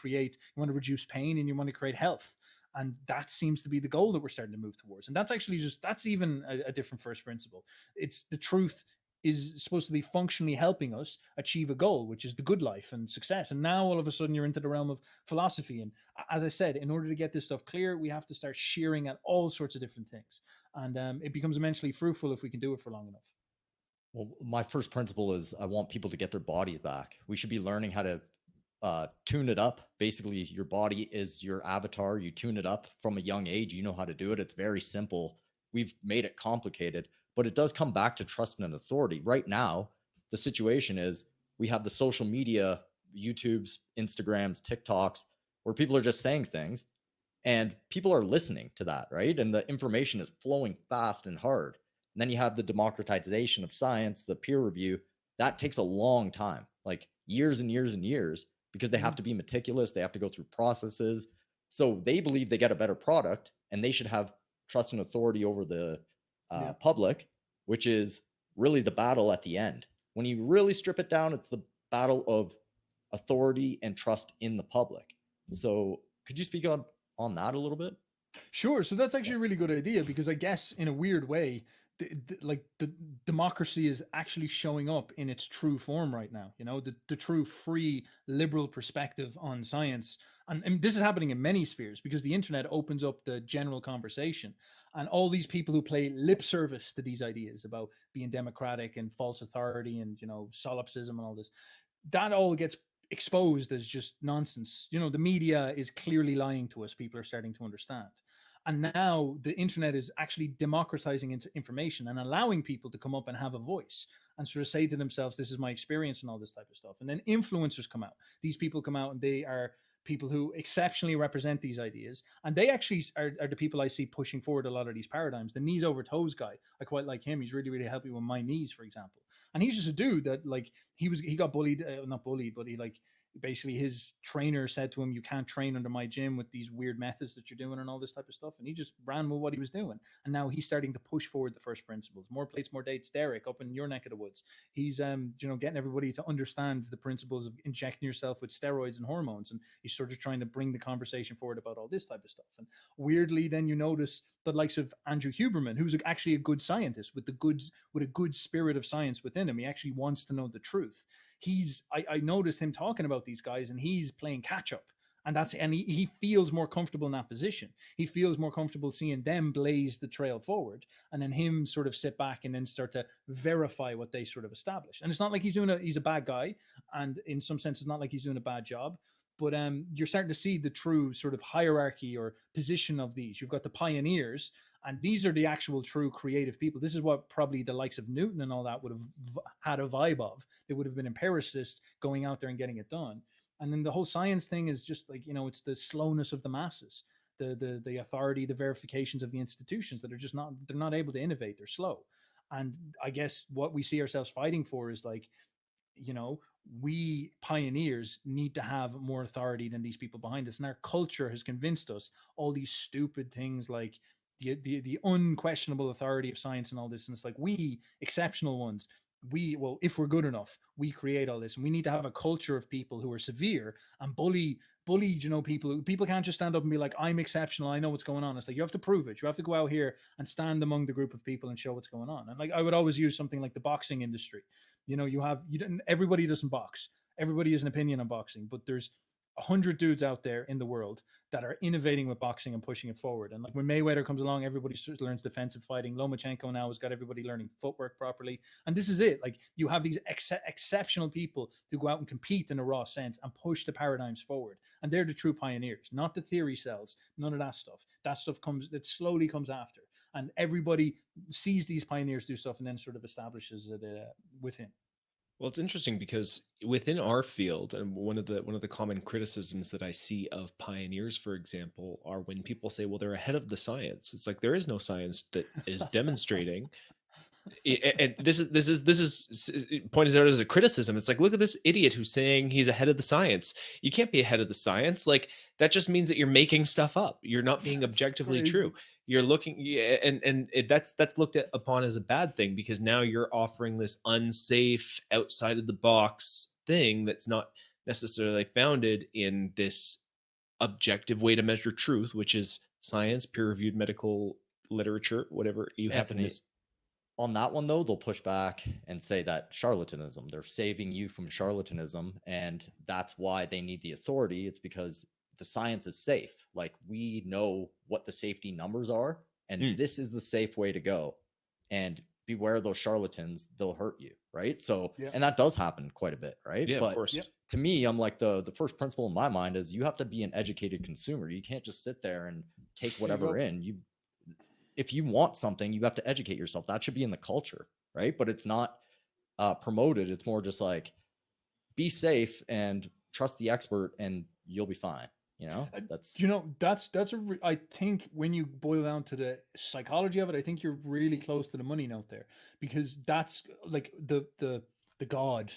reduce pain and you want to create health. And that seems to be the goal that we're starting to move towards. And that's actually that's even a different first principle. It's the truth is supposed to be functionally helping us achieve a goal, which is the good life and success. And now all of a sudden you're into the realm of philosophy. And as I said, in order to get this stuff clear, we have to start shearing at all sorts of different things. And it becomes immensely fruitful if we can do it for long enough. Well, my first principle is I want people to get their bodies back. We should be learning how to tune it up. Basically, your body is your avatar. You tune it up from a young age. You know how to do it. It's very simple. We've made it complicated, but it does come back to trust and authority. Right now, the situation is we have the social media, YouTubes, Instagrams, TikToks, where people are just saying things and people are listening to that, right? And the information is flowing fast and hard. And then you have the democratization of science, the peer review. That takes a long time, like years and years and years, because they have to be meticulous. They have to go through processes. So they believe they get a better product and they should have trust and authority over the public, which is really the battle at the end. When you really strip it down, it's the battle of authority and trust in the public. So could you speak on that a little bit? Sure. So that's actually a really good idea, because I guess in a weird way, the democracy is actually showing up in its true form right now. You know, the true free liberal perspective on science. And this is happening in many spheres because the internet opens up the general conversation, and all these people who play lip service to these ideas about being democratic and false authority and, you know, solipsism and all this, that all gets exposed as just nonsense. You know, the media is clearly lying to us. People are starting to understand. And now the internet is actually democratizing into information and allowing people to come up and have a voice and sort of say to themselves, this is my experience and all this type of stuff. And then influencers come out. These people come out and they are people who exceptionally represent these ideas. And they actually are the people I see pushing forward a lot of these paradigms. The knees over toes guy, I quite like him. He's really, really helping with my knees, for example. And he's just a dude that, like, he got bullied, not bullied, but he, like, basically his trainer said to him, you can't train under my gym with these weird methods that you're doing and all this type of stuff. And he just ran with what he was doing. And now he's starting to push forward the first principles. More plates, more dates. Derek up in your neck of the woods, he's getting everybody to understand the principles of injecting yourself with steroids and hormones. And he's sort of trying to bring the conversation forward about all this type of stuff. And weirdly, then you notice the likes of Andrew Huberman, who's actually a good scientist with a good spirit of science within him. He actually wants to know the truth. I noticed him talking about these guys, and he's playing catch up. And he feels more comfortable in that position. He feels more comfortable seeing them blaze the trail forward, and then him sort of sit back and then start to verify what they sort of establish. And it's not like he's a bad guy, and in some sense, it's not like he's doing a bad job. But you're starting to see the true sort of hierarchy or position of these. You've got the pioneers, and these are the actual true creative people. This is what probably the likes of Newton and all that would have had a vibe of. They would have been empiricists going out there and getting it done. And then the whole science thing is just like, you know, it's the slowness of the masses, the authority, the verifications of the institutions that are just they're not able to innovate. They're slow. And I guess what we see ourselves fighting for is, like, you know, we pioneers need to have more authority than these people behind us. And our culture has convinced us all these stupid things like the unquestionable authority of science and all this. And it's like, we exceptional ones, if we're good enough, we create all this. And we need to have a culture of people who are severe and bully, you know, people can't just stand up and be like, I'm exceptional, I know what's going on. It's like, you have to prove it. You have to go out here and stand among the group of people and show what's going on. And like, I would always use something like the boxing industry. You know, everybody doesn't box. Everybody has an opinion on boxing, but there's 100 dudes out there in the world that are innovating with boxing and pushing it forward. And like when Mayweather comes along, everybody learns defensive fighting. Lomachenko now has got everybody learning footwork properly. And this is it. Like, you have these exceptional people who go out and compete in a raw sense and push the paradigms forward. And they're the true pioneers, not the theory cells, none of that stuff. That stuff slowly comes after. And everybody sees these pioneers do stuff and then sort of establishes it within. Well, it's interesting because within our field, and one of the common criticisms that I see of pioneers, for example, are when people say, well, they're ahead of the science. It's like, there is no science that is demonstrating. And this is pointed out as a criticism. It's like, look at this idiot who's saying he's ahead of the science. You can't be ahead of the science. Like, that just means that you're making stuff up. You're not being objectively true. You're looking, that's looked upon as a bad thing, because now you're offering this unsafe, outside of the box thing that's not necessarily founded in this objective way to measure truth, which is science, peer-reviewed medical literature, whatever you happen Anthony, to. on that one though, they'll push back and say that charlatanism, they're saving you from charlatanism, and that's why they need the authority. It's because the science is safe. Like, we know what the safety numbers are, and this is the safe way to go. And beware those charlatans, they'll hurt you, right? So, Yeah. and that does happen quite a bit, right? Yeah, But of course. Yep. to me, I'm like, the first principle in my mind is you have to be an educated consumer. You can't just sit there and take whatever in. If you want something, you have to educate yourself. That should be in the culture, right? But it's not promoted. It's more just like, be safe and trust the expert, and you'll be fine. You know, that's I think when you boil down to the psychology of it, I think you're really close to the money note there, because that's like the God.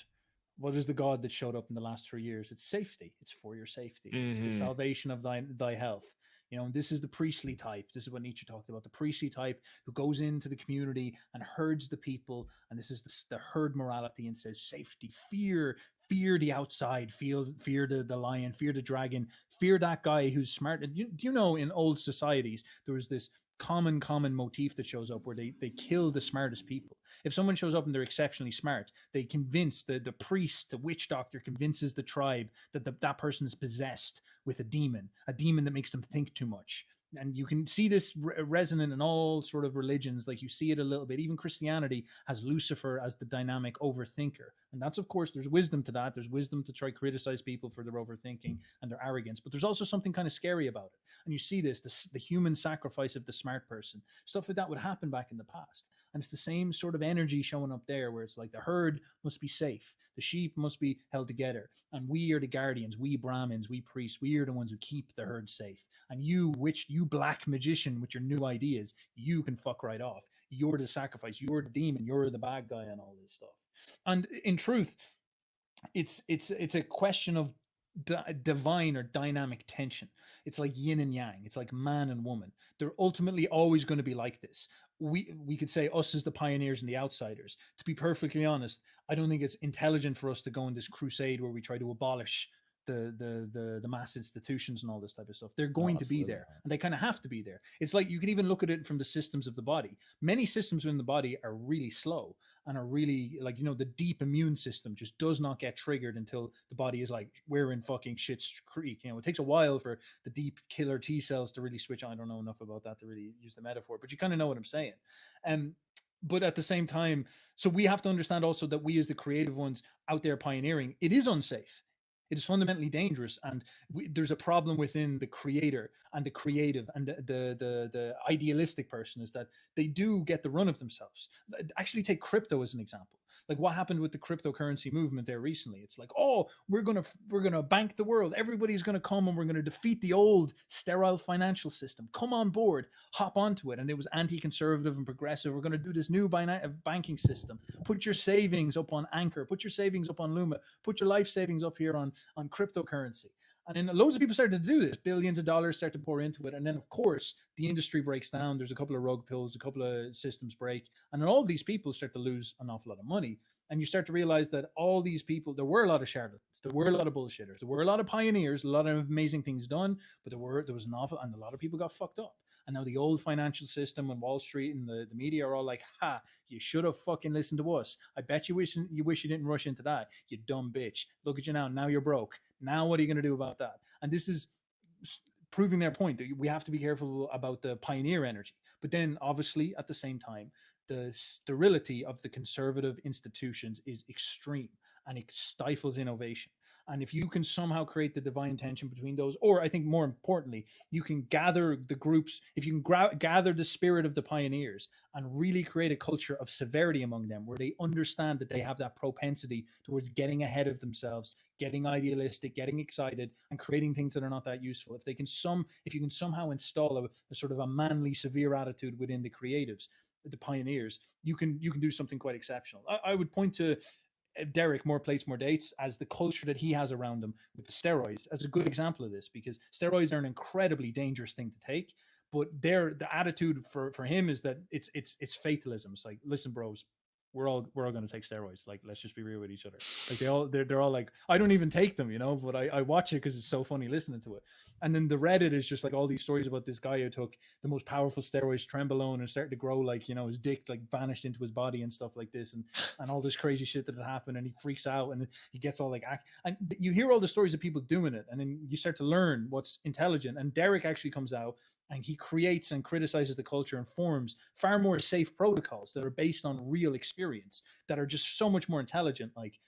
What is the God that showed up in the last 3 years? It's safety. It's for your safety. It's the salvation of thy health. You know, and this is the priestly type. This is what Nietzsche talked about. The priestly type who goes into the community and herds the people. And this is the herd morality, and says safety, fear the outside, fear the lion, fear the dragon, fear that guy who's smart. And do you know, in old societies, there was this common motif that shows up where they kill the smartest people. If someone shows up and they're exceptionally smart, they convince the priest, the witch doctor convinces the tribe that that person is possessed with a demon that makes them think too much. And you can see this resonant in all sort of religions. Like, you see it a little bit. Even Christianity has Lucifer as the dynamic overthinker. And that's, of course, there's wisdom to that. There's wisdom to try to criticize people for their overthinking and their arrogance. But there's also something kind of scary about it. And you see this, the human sacrifice of the smart person. Stuff like that would happen back in the past. And it's the same sort of energy showing up there, where it's like the herd must be safe. The sheep must be held together. And we are the guardians. We Brahmins, we priests, we are the ones who keep the herd safe. And you black magician with your new ideas, you can fuck right off. You're the sacrifice. You're the demon. You're the bad guy and all this stuff. And in truth, it's a question of divine or dynamic tension. It's like yin and yang. It's like man and woman. They're ultimately always going to be like this. We could say us as the pioneers and the outsiders. To be perfectly honest, I don't think it's intelligent for us to go on this crusade where we try to abolish the mass institutions and all this type of stuff. They're going to be there, and they kind of have to be there. It's like, you can even look at it from the systems of the body. Many systems in the body are really slow and are really, like, you know, the deep immune system just does not get triggered until the body is like, we're in fucking shit's creek. You know, it takes a while for the deep killer T cells to really switch on. I don't know enough about that to really use the metaphor, but you kind of know what I'm saying. But at the same time, so we have to understand also that we, as the creative ones out there pioneering, it is unsafe. It is fundamentally dangerous, and there's a problem within the creator and the creative and the idealistic person, is that they do get the run of themselves. Actually, take crypto as an example. Like, what happened with the cryptocurrency movement there recently? It's like, oh, we're gonna bank the world. Everybody's gonna come, and we're gonna defeat the old sterile financial system. Come on board, hop onto it. And it was anti-conservative and progressive. We're gonna do this new banking system. Put your savings up on Anchor. Put your savings up on Luma. Put your life savings up here on cryptocurrency. And then loads of people started to do this. Billions of dollars start to pour into it. And then, of course, the industry breaks down. There's a couple of rug pulls, a couple of systems break. And then all of these people start to lose an awful lot of money. And you start to realize that all these people, there were a lot of charlatans. There were a lot of bullshitters. There were a lot of pioneers, a lot of amazing things done. But there was an awful, and a lot of people got fucked up. And now the old financial system and Wall Street and the media are all like, ha, you should have fucking listened to us. I bet you wish you didn't rush into that, you dumb bitch. Look at you now. Now you're broke. Now what are you going to do about that? And this is proving their point. We have to be careful about the pioneer energy. But then, obviously, at the same time, the sterility of the conservative institutions is extreme, and it stifles innovation. And if you can somehow create the divine tension between those, or I think more importantly, you can gather the groups, if you can gather the spirit of the pioneers and really create a culture of severity among them, where they understand that they have that propensity towards getting ahead of themselves, getting idealistic, getting excited, and creating things that are not that useful. If you can somehow install a sort of a manly, severe attitude within the creatives, the pioneers, you can do something quite exceptional. I would point to Derek, more plates, more dates, as the culture that he has around him with the steroids, as a good example of this, because steroids are an incredibly dangerous thing to take. But the attitude for him is that it's fatalism. It's like, listen, bros, we're all going to take steroids. Like, let's just be real with each other. Like they're all like, I don't even take them, but I watch it because it's so funny listening to it. And then the Reddit is just like all these stories about this guy who took the most powerful steroids, trenbolone, and started to grow, like, his dick like vanished into his body and stuff like this, and all this crazy shit that had happened, and he freaks out and he gets all like and you hear all the stories of people doing it, and then you start to learn what's intelligent. And Derek actually comes out and he creates and criticizes the culture and forms far more safe protocols that are based on real experience, that are just so much more intelligent. Like,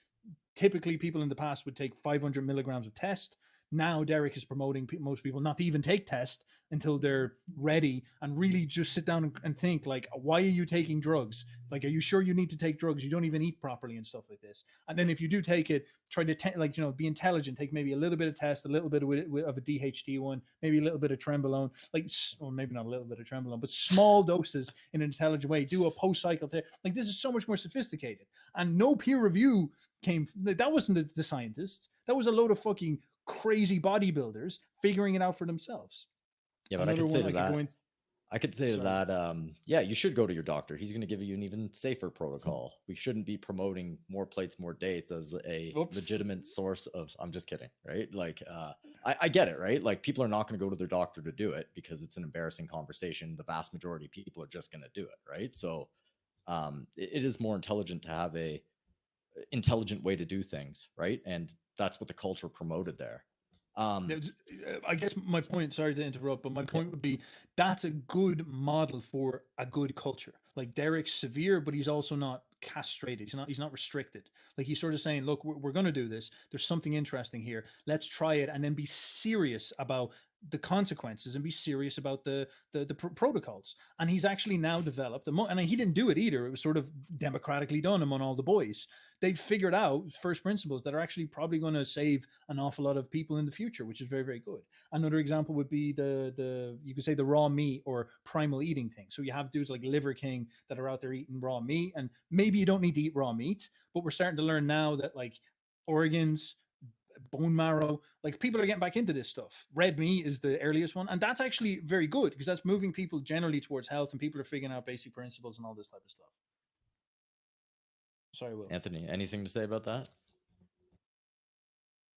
typically people in the past would take 500 milligrams of test. Now Derek is promoting most people not to even take test until they're ready, and really just sit down and think, like, why are you taking drugs? Like, are you sure you need to take drugs? You don't even eat properly and stuff like this. And then if you do take it, try to be intelligent. Take maybe a little bit of test, a little bit of a DHT one, maybe a little bit of trenbolone, like, or maybe not a little bit of trenbolone, but small doses in an intelligent way. Do a post-cycle therapy. Like, this is so much more sophisticated, and no peer review that wasn't the scientists. That was a load of fucking crazy bodybuilders figuring it out for themselves. Yeah, but I could say to that, yeah, you should go to your doctor. He's going to give you an even safer protocol. We shouldn't be promoting more plates, more dates as a legitimate source of, I'm just kidding, right? Like, I get it, right? Like, people are not going to go to their doctor to do it because it's an embarrassing conversation. The vast majority of people are just going to do it, right? So it is more intelligent to have a intelligent way to do things, right? And that's what the culture promoted there. I guess my point, sorry to interrupt, but my point would be, that's a good model for a good culture. Like, Derek's severe, but he's also not castrated. He's not restricted. Like, he's sort of saying, look, we're going to do this. There's something interesting here. Let's try it, and then be serious about the consequences, and be serious about the protocols. And he's actually now developed and he didn't do it either. It was sort of democratically done among all the boys. They've figured out first principles that are actually probably going to save an awful lot of people in the future, which is very, very good. Another example would be the you could say the raw meat or primal eating thing. So you have dudes like Liver King that are out there eating raw meat, and maybe you don't need to eat raw meat, but we're starting to learn now that, like, organs, bone marrow, like, people are getting back into this stuff. Red meat is the earliest one, and that's actually very good because that's moving people generally towards health, and people are figuring out basic principles and all this type of stuff. Sorry, Will. Anthony, anything to say about that?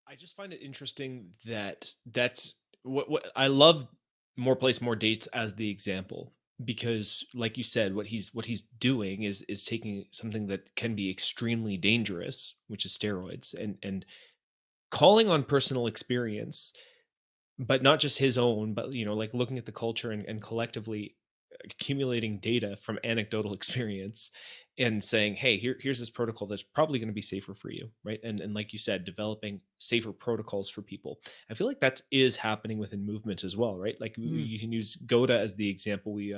I just find it interesting that's what I love more place, more dates as the example, because, like you said, what he's doing is taking something that can be extremely dangerous, which is steroids, and calling on personal experience, but not just his own, but, like, looking at the culture and collectively accumulating data from anecdotal experience and saying, hey, here's this protocol that's probably going to be safer for you, right? And like you said, developing safer protocols for people. I feel like that is happening within movement as well, right? Like, you can use GOATA as the example. We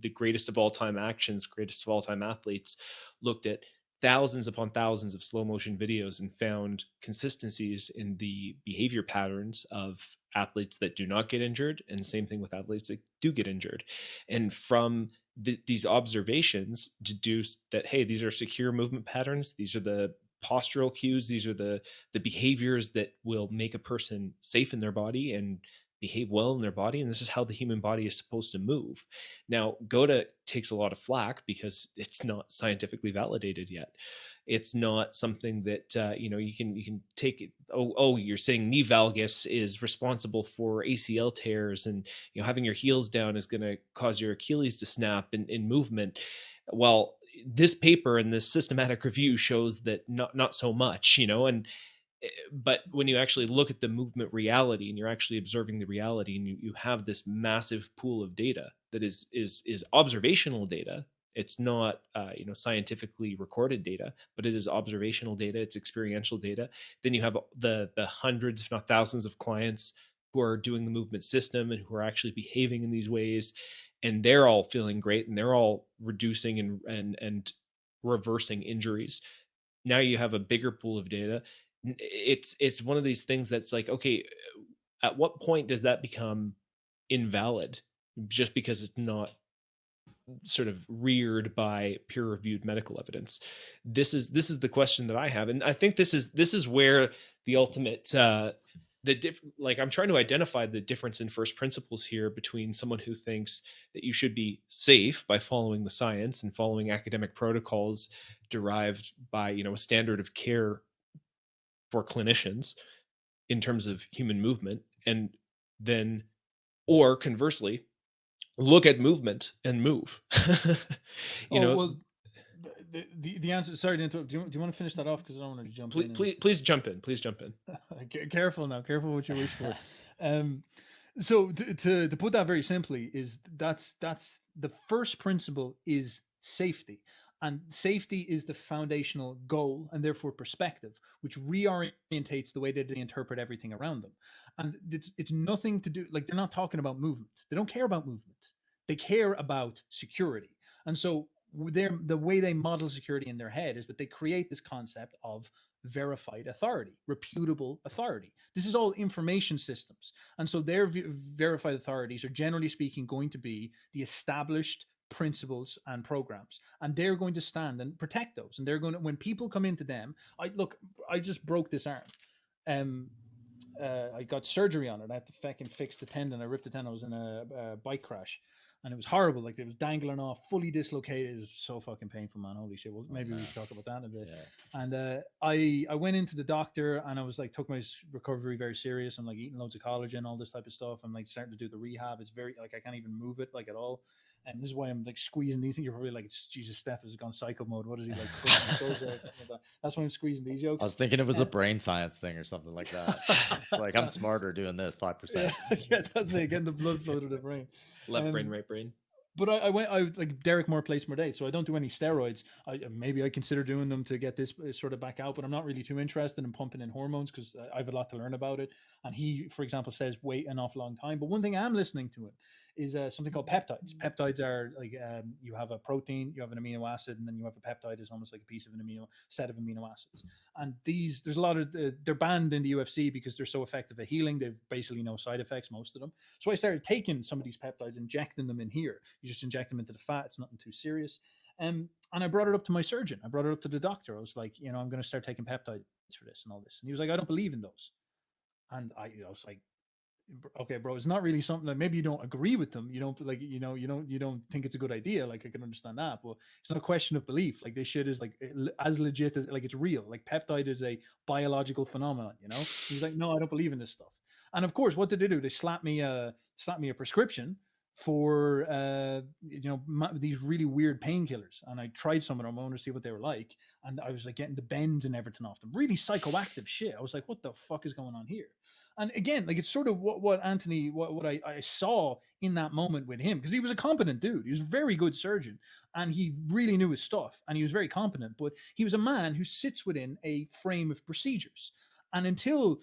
the greatest of all time actions, greatest of all time athletes, looked at thousands upon thousands of slow motion videos and found consistencies in the behavior patterns of athletes that do not get injured, and same thing with athletes that do get injured. And from these observations, deduced that, hey, these are secure movement patterns, these are the postural cues, these are the behaviors that will make a person safe in their body and behave well in their body, and this is how the human body is supposed to move. Now, GOATA takes a lot of flack because it's not scientifically validated yet. It's not something that you can take it. Oh, you're saying knee valgus is responsible for ACL tears, and having your heels down is going to cause your Achilles to snap in movement. Well, this paper and this systematic review shows that not so much, and but when you actually look at the movement reality and you're actually observing the reality, and you have this massive pool of data that is observational data. It's not scientifically recorded data, but it is observational data, it's experiential data. Then you have the hundreds, if not thousands, of clients who are doing the movement system and who are actually behaving in these ways, and they're all feeling great, and they're all reducing and reversing injuries. Now you have a bigger pool of data. It's one of these things that's like, okay, at what point does that become invalid just because it's not sort of reared by peer-reviewed medical evidence? This is the question that I have, and I think this is where the ultimate like I'm trying to identify the difference in first principles here between someone who thinks that you should be safe by following the science and following academic protocols derived by, you know, a standard of care for clinicians in terms of human movement, and then, or conversely, look at movement and move. You Oh know, well, the answer. Sorry to interrupt. Do you want to finish that off because I don't want to jump please, in and please jump in. Please jump in. careful now. Careful what you wish for. Um, so to put that very simply is that's the first principle is safety, and safety is the foundational goal and therefore perspective, which reorientates the way that they interpret everything around them. And it's nothing to do, like, they're not talking about movement. They don't care about movement. They care about security. And so the way they model security in their head is that they create this concept of verified authority, reputable authority. This is all information systems. And so their verified authorities are generally speaking going to be the established principles and programs, and they're going to stand and protect those. And they're going to, when people come into them, I just broke this arm. um I got surgery on it. I had to fucking fix the tendon. I ripped the tendon. I was in a bike crash, and it was horrible. Like, it was dangling off, fully dislocated. It was so fucking painful, man. Holy shit. Well, maybe we should talk about that in a bit. Yeah. And I went into the doctor, and I was like, took my recovery very serious. I'm like eating loads of collagen, all this type of stuff. I'm like starting to do the rehab. It's very, like, I can't even move it like at all. And this is why I'm like squeezing these things. You're probably like, Jesus, Steph has gone psycho mode. What is he like? That's why I'm squeezing these yolks. I was thinking it was a brain science thing or something like that. Like, I'm smarter doing this 5%. Yeah, that's it. Getting the blood flow to the brain. Left brain, right brain. But I like Derek Moore place more day, so I don't do any steroids. Maybe I consider doing them to get this sort of back out, but I'm not really too interested in pumping in hormones because I have a lot to learn about it. And he, for example, says wait an awful long time. But one thing I'm listening to him is something called peptides. Peptides are like, you have a protein, you have an amino acid, and then you have a peptide is almost like a piece of an set of amino acids. And there's a lot of they're banned in the UFC because they're so effective at healing. They've basically no side effects, most of them. So I started taking some of these peptides, injecting them in here. You just inject them into the fat. It's nothing too serious. And I brought it up to my surgeon. I brought it up to the doctor. I was like, you know, I'm going to start taking peptides for this and all this. And he was like, I don't believe in those. And I was like, okay, bro, it's not really something that, maybe you don't agree with them. You don't like, you don't think it's a good idea. Like, I can understand that, but it's not a question of belief. Like, this shit is like as legit as, like, it's real. Like, peptide is a biological phenomenon, you know? He's like, no, I don't believe in this stuff. And of course, what did they do? They slapped me a prescription for these really weird painkillers, and I tried some of them. I wanted to see what they were like, and I was like getting the bends and everything off them. Really psychoactive shit. I was like, what the fuck is going on here? And again, like, it's sort of what Anthony, what I saw in that moment with him, because he was a competent dude. He was a very good surgeon, and he really knew his stuff, and he was very competent. But he was a man who sits within a frame of procedures, and until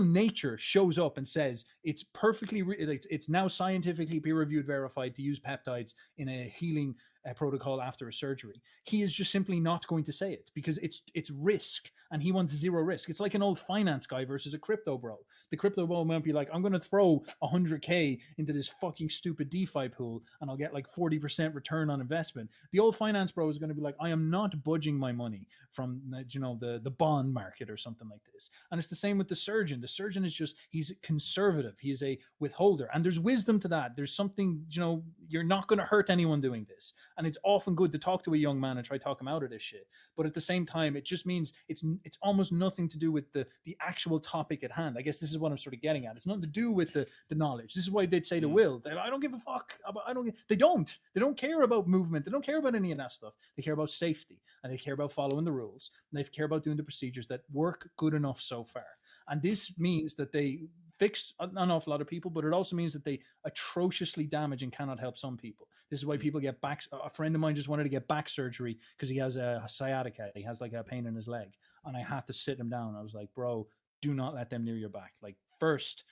nature shows up and says it's perfectly it's now scientifically peer reviewed, verified to use peptides in a healing protocol after a surgery, he is just simply not going to say it, because it's risk, and he wants zero risk. It's like an old finance guy versus a crypto bro. The crypto bro might be like, I'm going to throw 100K into this fucking stupid DeFi pool and I'll get like 40% return on investment. The old finance bro is going to be like, I am not budging my money from the bond market or something like this. And it's the same with the surgeon. The surgeon is just, he's conservative. He's a withholder, and there's wisdom to that. There's something, you're not going to hurt anyone doing this. And it's often good to talk to a young man and try to talk him out of this shit. But at the same time, it just means it's almost nothing to do with the actual topic at hand. I guess this is what I'm sort of getting at. It's nothing to do with the knowledge. This is why they'd say to Will, I don't give a fuck about, they don't care about movement. They don't care about any of that stuff. They care about safety, and they care about following the rules, and they care about doing the procedures that work good enough so far. And this means that they fix an awful lot of people, but it also means that they atrociously damage and cannot help some people. This is why people get back. A friend of mine just wanted to get back surgery because he has a sciatica. He has like a pain in his leg, and I had to sit him down. I was like, bro, do not let them near your back. Like, first,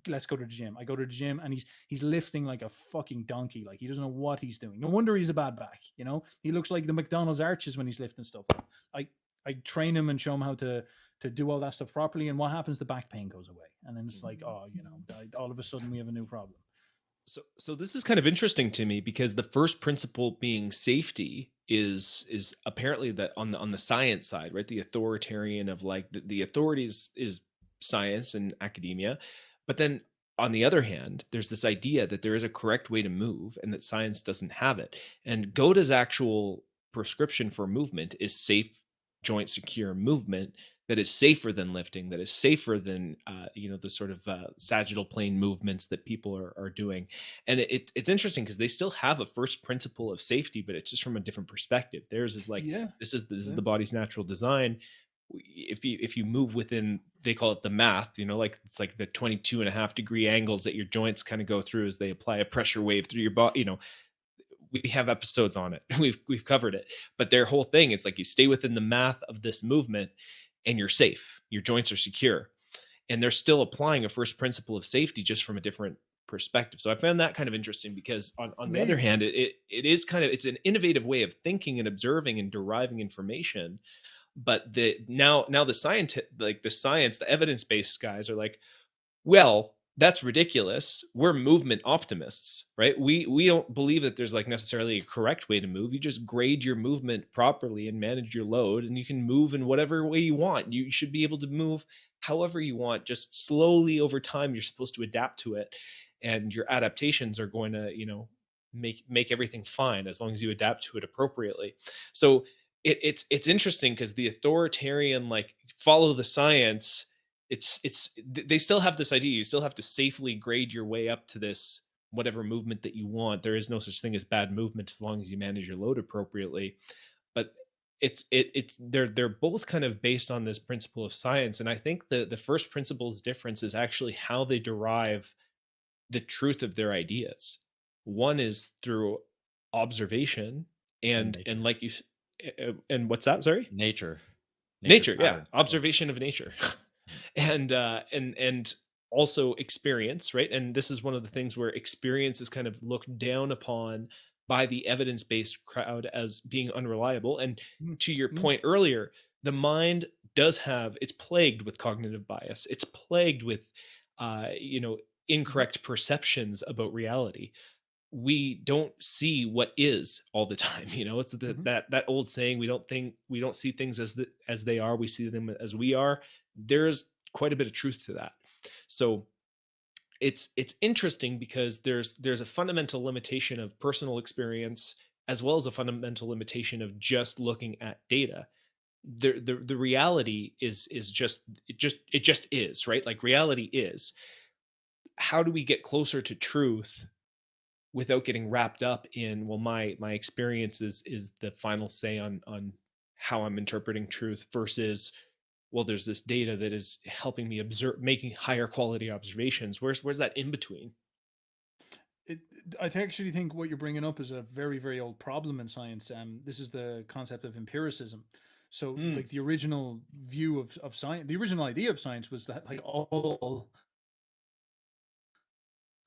let's go to the gym. I go to the gym, and he's lifting like a fucking donkey. Like, he doesn't know what he's doing. No wonder he's a bad back. He looks like the McDonald's arches when he's lifting stuff. I train him and show him how to do all that stuff properly, and what happens? The back pain goes away, and then it's like, all of a sudden we have a new problem. So this is kind of interesting to me, because the first principle being safety is apparently that on the science side, right? The authoritarian of like the authorities is science and academia. But then on the other hand, there's this idea that there is a correct way to move and that science doesn't have it. And GOATA's actual prescription for movement is safe, joint secure movement that is safer than lifting, that is safer than the sort of sagittal plane movements that people are doing. And it's interesting because they still have a first principle of safety, but it's just from a different perspective. Theirs is like, Yeah. this is the body's natural design. If you move within, they call it the math, like it's like the 22.5 degree angles that your joints kind of go through as they apply a pressure wave through your body. We have episodes on it. We've covered it. But their whole thing is like, you stay within the math of this movement and you're safe. Your joints are secure. And they're still applying a first principle of safety just from a different perspective. So I found that kind of interesting because on the other hand, it is kind of, it's an innovative way of thinking and observing and deriving information. But now the science, the evidence-based guys are like, well, that's ridiculous. We're movement optimists, right? We don't believe that there's like necessarily a correct way to move. You just grade your movement properly and manage your load, and you can move in whatever way you want. You should be able to move however you want, just slowly over time. You're supposed to adapt to it, and your adaptations are going to, make everything fine as long as you adapt to it appropriately. So it's interesting because the authoritarian, like, follow the science, they still have this idea. You still have to safely grade your way up to this whatever movement that you want. There is no such thing as bad movement as long as you manage your load appropriately. But they're both kind of based on this principle of science. And I think the first principle's difference is actually how they derive the truth of their ideas. One is through observation and nature. like and what's that? Sorry? Nature's Nature, yeah, pattern. observation of nature. And also experience, right? And this is one of the things where experience is kind of looked down upon by the evidence-based crowd as being unreliable. And to your Mm-hmm. point earlier, the mind it's plagued with cognitive bias. It's plagued with incorrect perceptions about reality. We don't see what is all the time. It's that old saying, we don't see things as they are, we see them as we are. There's quite a bit of truth to that. So it's interesting because there's a fundamental limitation of personal experience as well as a fundamental limitation of just looking at data. The reality is just it just is, right? Like, reality is. How do we get closer to truth without getting wrapped up in, well, my experience is the final say on how I'm interpreting truth, versus, well, there's this data that is helping me observe, making higher quality observations. Where's that in between? I actually think what you're bringing up is a very, very old problem in science. This is the concept of empiricism. So, Mm, like, the original view of science, the original idea of science was that, like, all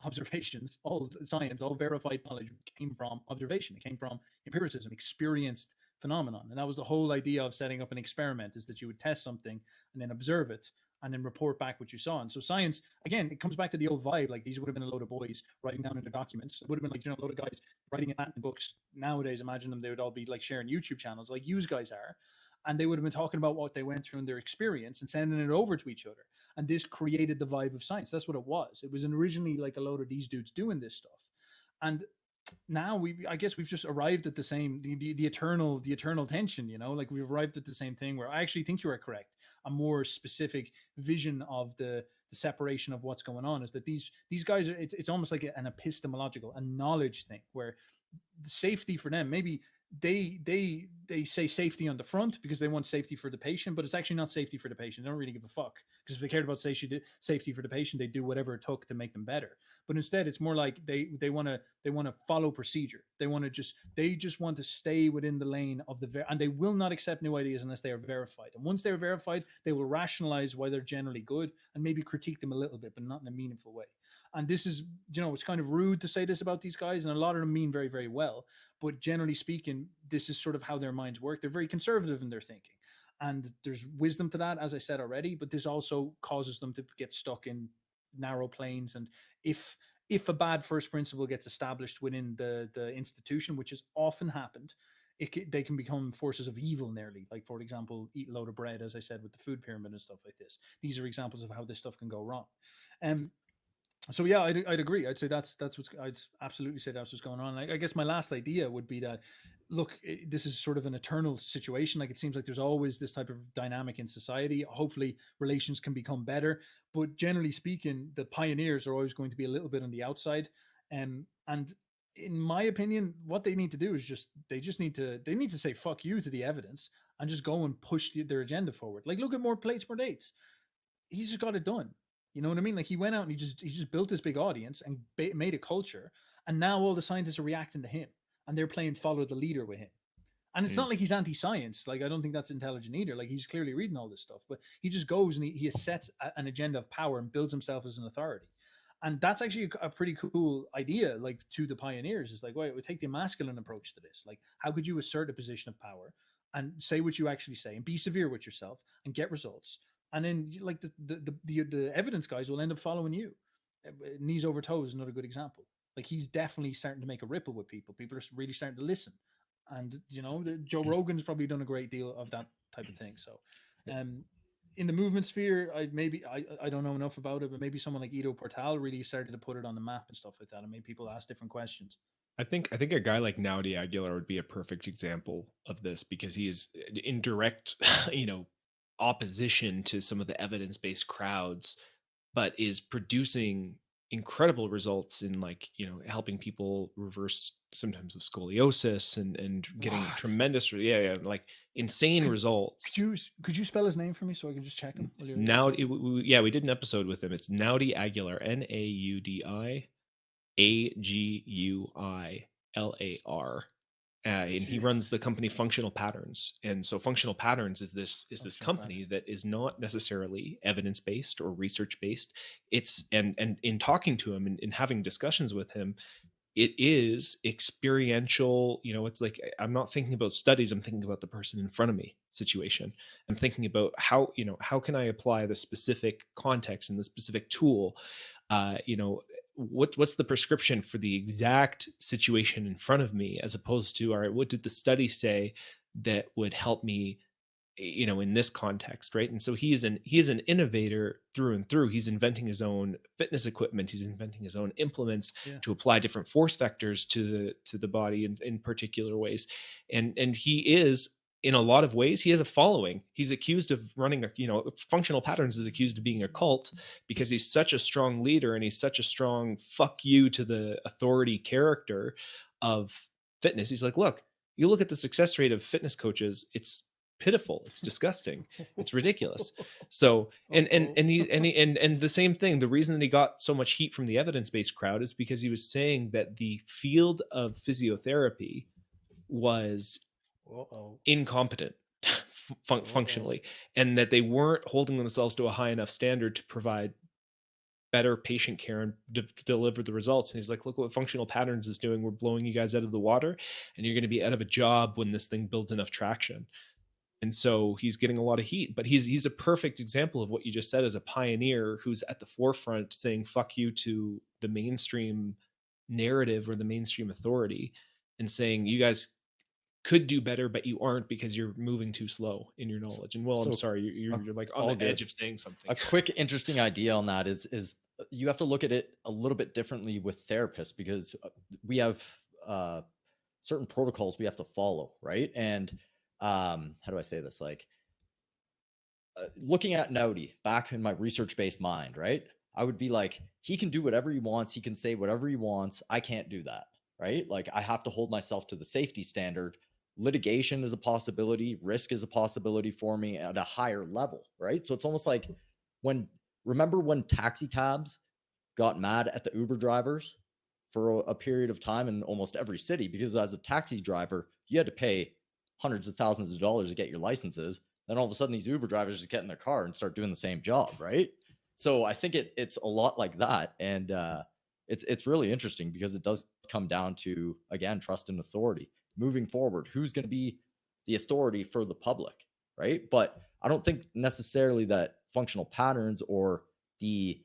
observations, all science, all verified knowledge came from observation. It came from empiricism, experienced phenomenon. And that was the whole idea of setting up an experiment, is that you would test something and then observe it and then report back what you saw. And so science, again, it comes back to the old vibe. Like, these would have been a load of boys writing down in their documents. It would have been like, a load of guys writing in Latin books. Nowadays, imagine them, they would all be like sharing YouTube channels like you guys are. And they would have been talking about what they went through in their experience and sending it over to each other. And this created the vibe of science. That's what it was. It was originally like a load of these dudes doing this stuff. And now I guess we've just arrived at the same, the eternal tension, like, we've arrived at the same thing, where I actually think you are correct. A more specific vision of the separation of what's going on is that these guys are, it's almost like an epistemological, a knowledge thing, where the safety for them, maybe they say safety on the front because they want safety for the patient, but it's actually not safety for the patient. They don't really give a fuck, because if they cared about safety for the patient, they do whatever it took to make them better. But instead, it's more like they want to follow procedure. They just want to stay within the lane of and they will not accept new ideas unless they are verified. And once they're verified, they will rationalize why they're generally good and maybe critique them a little bit, but not in a meaningful way. And this is, it's kind of rude to say this about these guys, and a lot of them mean very, very well. But generally speaking, this is sort of how their minds work. They're very conservative in their thinking. And there's wisdom to that, as I said already, but this also causes them to get stuck in narrow planes. And if a bad first principle gets established within the institution, which has often happened, they can become forces of evil nearly. Like, for example, eat a load of bread, as I said, with the food pyramid and stuff like this. These are examples of how this stuff can go wrong. So yeah, I'd agree. I'd say that's what's. I'd absolutely say that's what's going on. I guess my last idea would be that, look, this is sort of an eternal situation. Like, it seems like there's always this type of dynamic in society. Hopefully, relations can become better, but generally speaking, the pioneers are always going to be a little bit on the outside. And in my opinion, what they need to do is they need to say fuck you to the evidence and just go and push their agenda forward. Like, look at more plates, more dates. He's just got it done. You know what I mean? Like, he went out and he just built this big audience and made a culture, and now all the scientists are reacting to him, and they're playing follow the leader with him. And it's not like he's anti-science. Like, I don't think that's intelligent either. Like, he's clearly reading all this stuff, but he just goes and he sets an agenda of power and builds himself as an authority. And that's actually a pretty cool idea. Like, to the pioneers, it's like, wait, we take the masculine approach to this. Like, how could you assert a position of power and say what you actually say and be severe with yourself and get results? And then, like, the evidence guys will end up following you. Knees over toes is another good example. Like, he's definitely starting to make a ripple with people. People are really starting to listen, and Joe Rogan's probably done a great deal of that type of thing. So, in the movement sphere, I don't know enough about it, but maybe someone like Ido Portal really started to put it on the map and stuff like that, and made people ask different questions. I think a guy like Naudi Aguilar would be a perfect example of this, because he is in direct, opposition to some of the evidence-based crowds, but is producing incredible results in, like, helping people reverse symptoms of scoliosis and getting tremendous, like, insane results. Could you spell his name for me so I can just check him? Now, we did an episode with him. It's Naudi Aguilar, Naudi Aguilar. And he runs the company Functional Patterns. And so Functional Patterns is this company that is not necessarily evidence-based or research-based. It's and in talking to him and in having discussions with him, it is experiential. It's like, I'm not thinking about studies, I'm thinking about the person in front of me situation. I'm thinking about how can I apply the specific context and the specific tool. What's the prescription for the exact situation in front of me, as opposed to, all right, what did the study say that would help me, in this context, right? And so he is an innovator through and through. He's inventing his own fitness equipment. He's inventing his own implements to apply different force vectors to the body in particular ways. And he is, in a lot of ways, he has a following. He's accused of running Functional Patterns is accused of being a cult, because he's such a strong leader and he's such a strong fuck you to the authority character of fitness. He's like, look, you look at the success rate of fitness coaches, it's pitiful, it's disgusting, it's ridiculous. So and the same thing, the reason that he got so much heat from the evidence-based crowd is because he was saying that the field of physiotherapy was incompetent functionally, and that they weren't holding themselves to a high enough standard to provide better patient care and deliver the results. And he's like, look what Functional Patterns is doing. We're blowing you guys out of the water, and you're going to be out of a job when this thing builds enough traction. And so he's getting a lot of heat, but he's a perfect example of what you just said, as a pioneer who's at the forefront saying fuck you to the mainstream narrative or the mainstream authority, and saying, you guys could do better, but you aren't, because you're moving too slow in your knowledge. And I'm sorry, you're like on the edge of saying something. A quick interesting idea on that is you have to look at it a little bit differently with therapists, because we have certain protocols we have to follow, right? And how do I say this? Like, looking at Naudi back in my research-based mind, right? I would be like, he can do whatever he wants, he can say whatever he wants. I can't do that, right? Like, I have to hold myself to the safety standard. Litigation is a possibility, risk is a possibility for me at a higher level, right? So it's almost like remember when taxi cabs got mad at the Uber drivers for a period of time in almost every city, because as a taxi driver, you had to pay hundreds of thousands of dollars to get your licenses. Then all of a sudden, these Uber drivers just get in their car and start doing the same job, right? So I think it's a lot like that. And it's really interesting, because it does come down to, again, trust and authority. Moving forward, who's going to be the authority for the public, right? But I don't think necessarily that Functional Patterns or the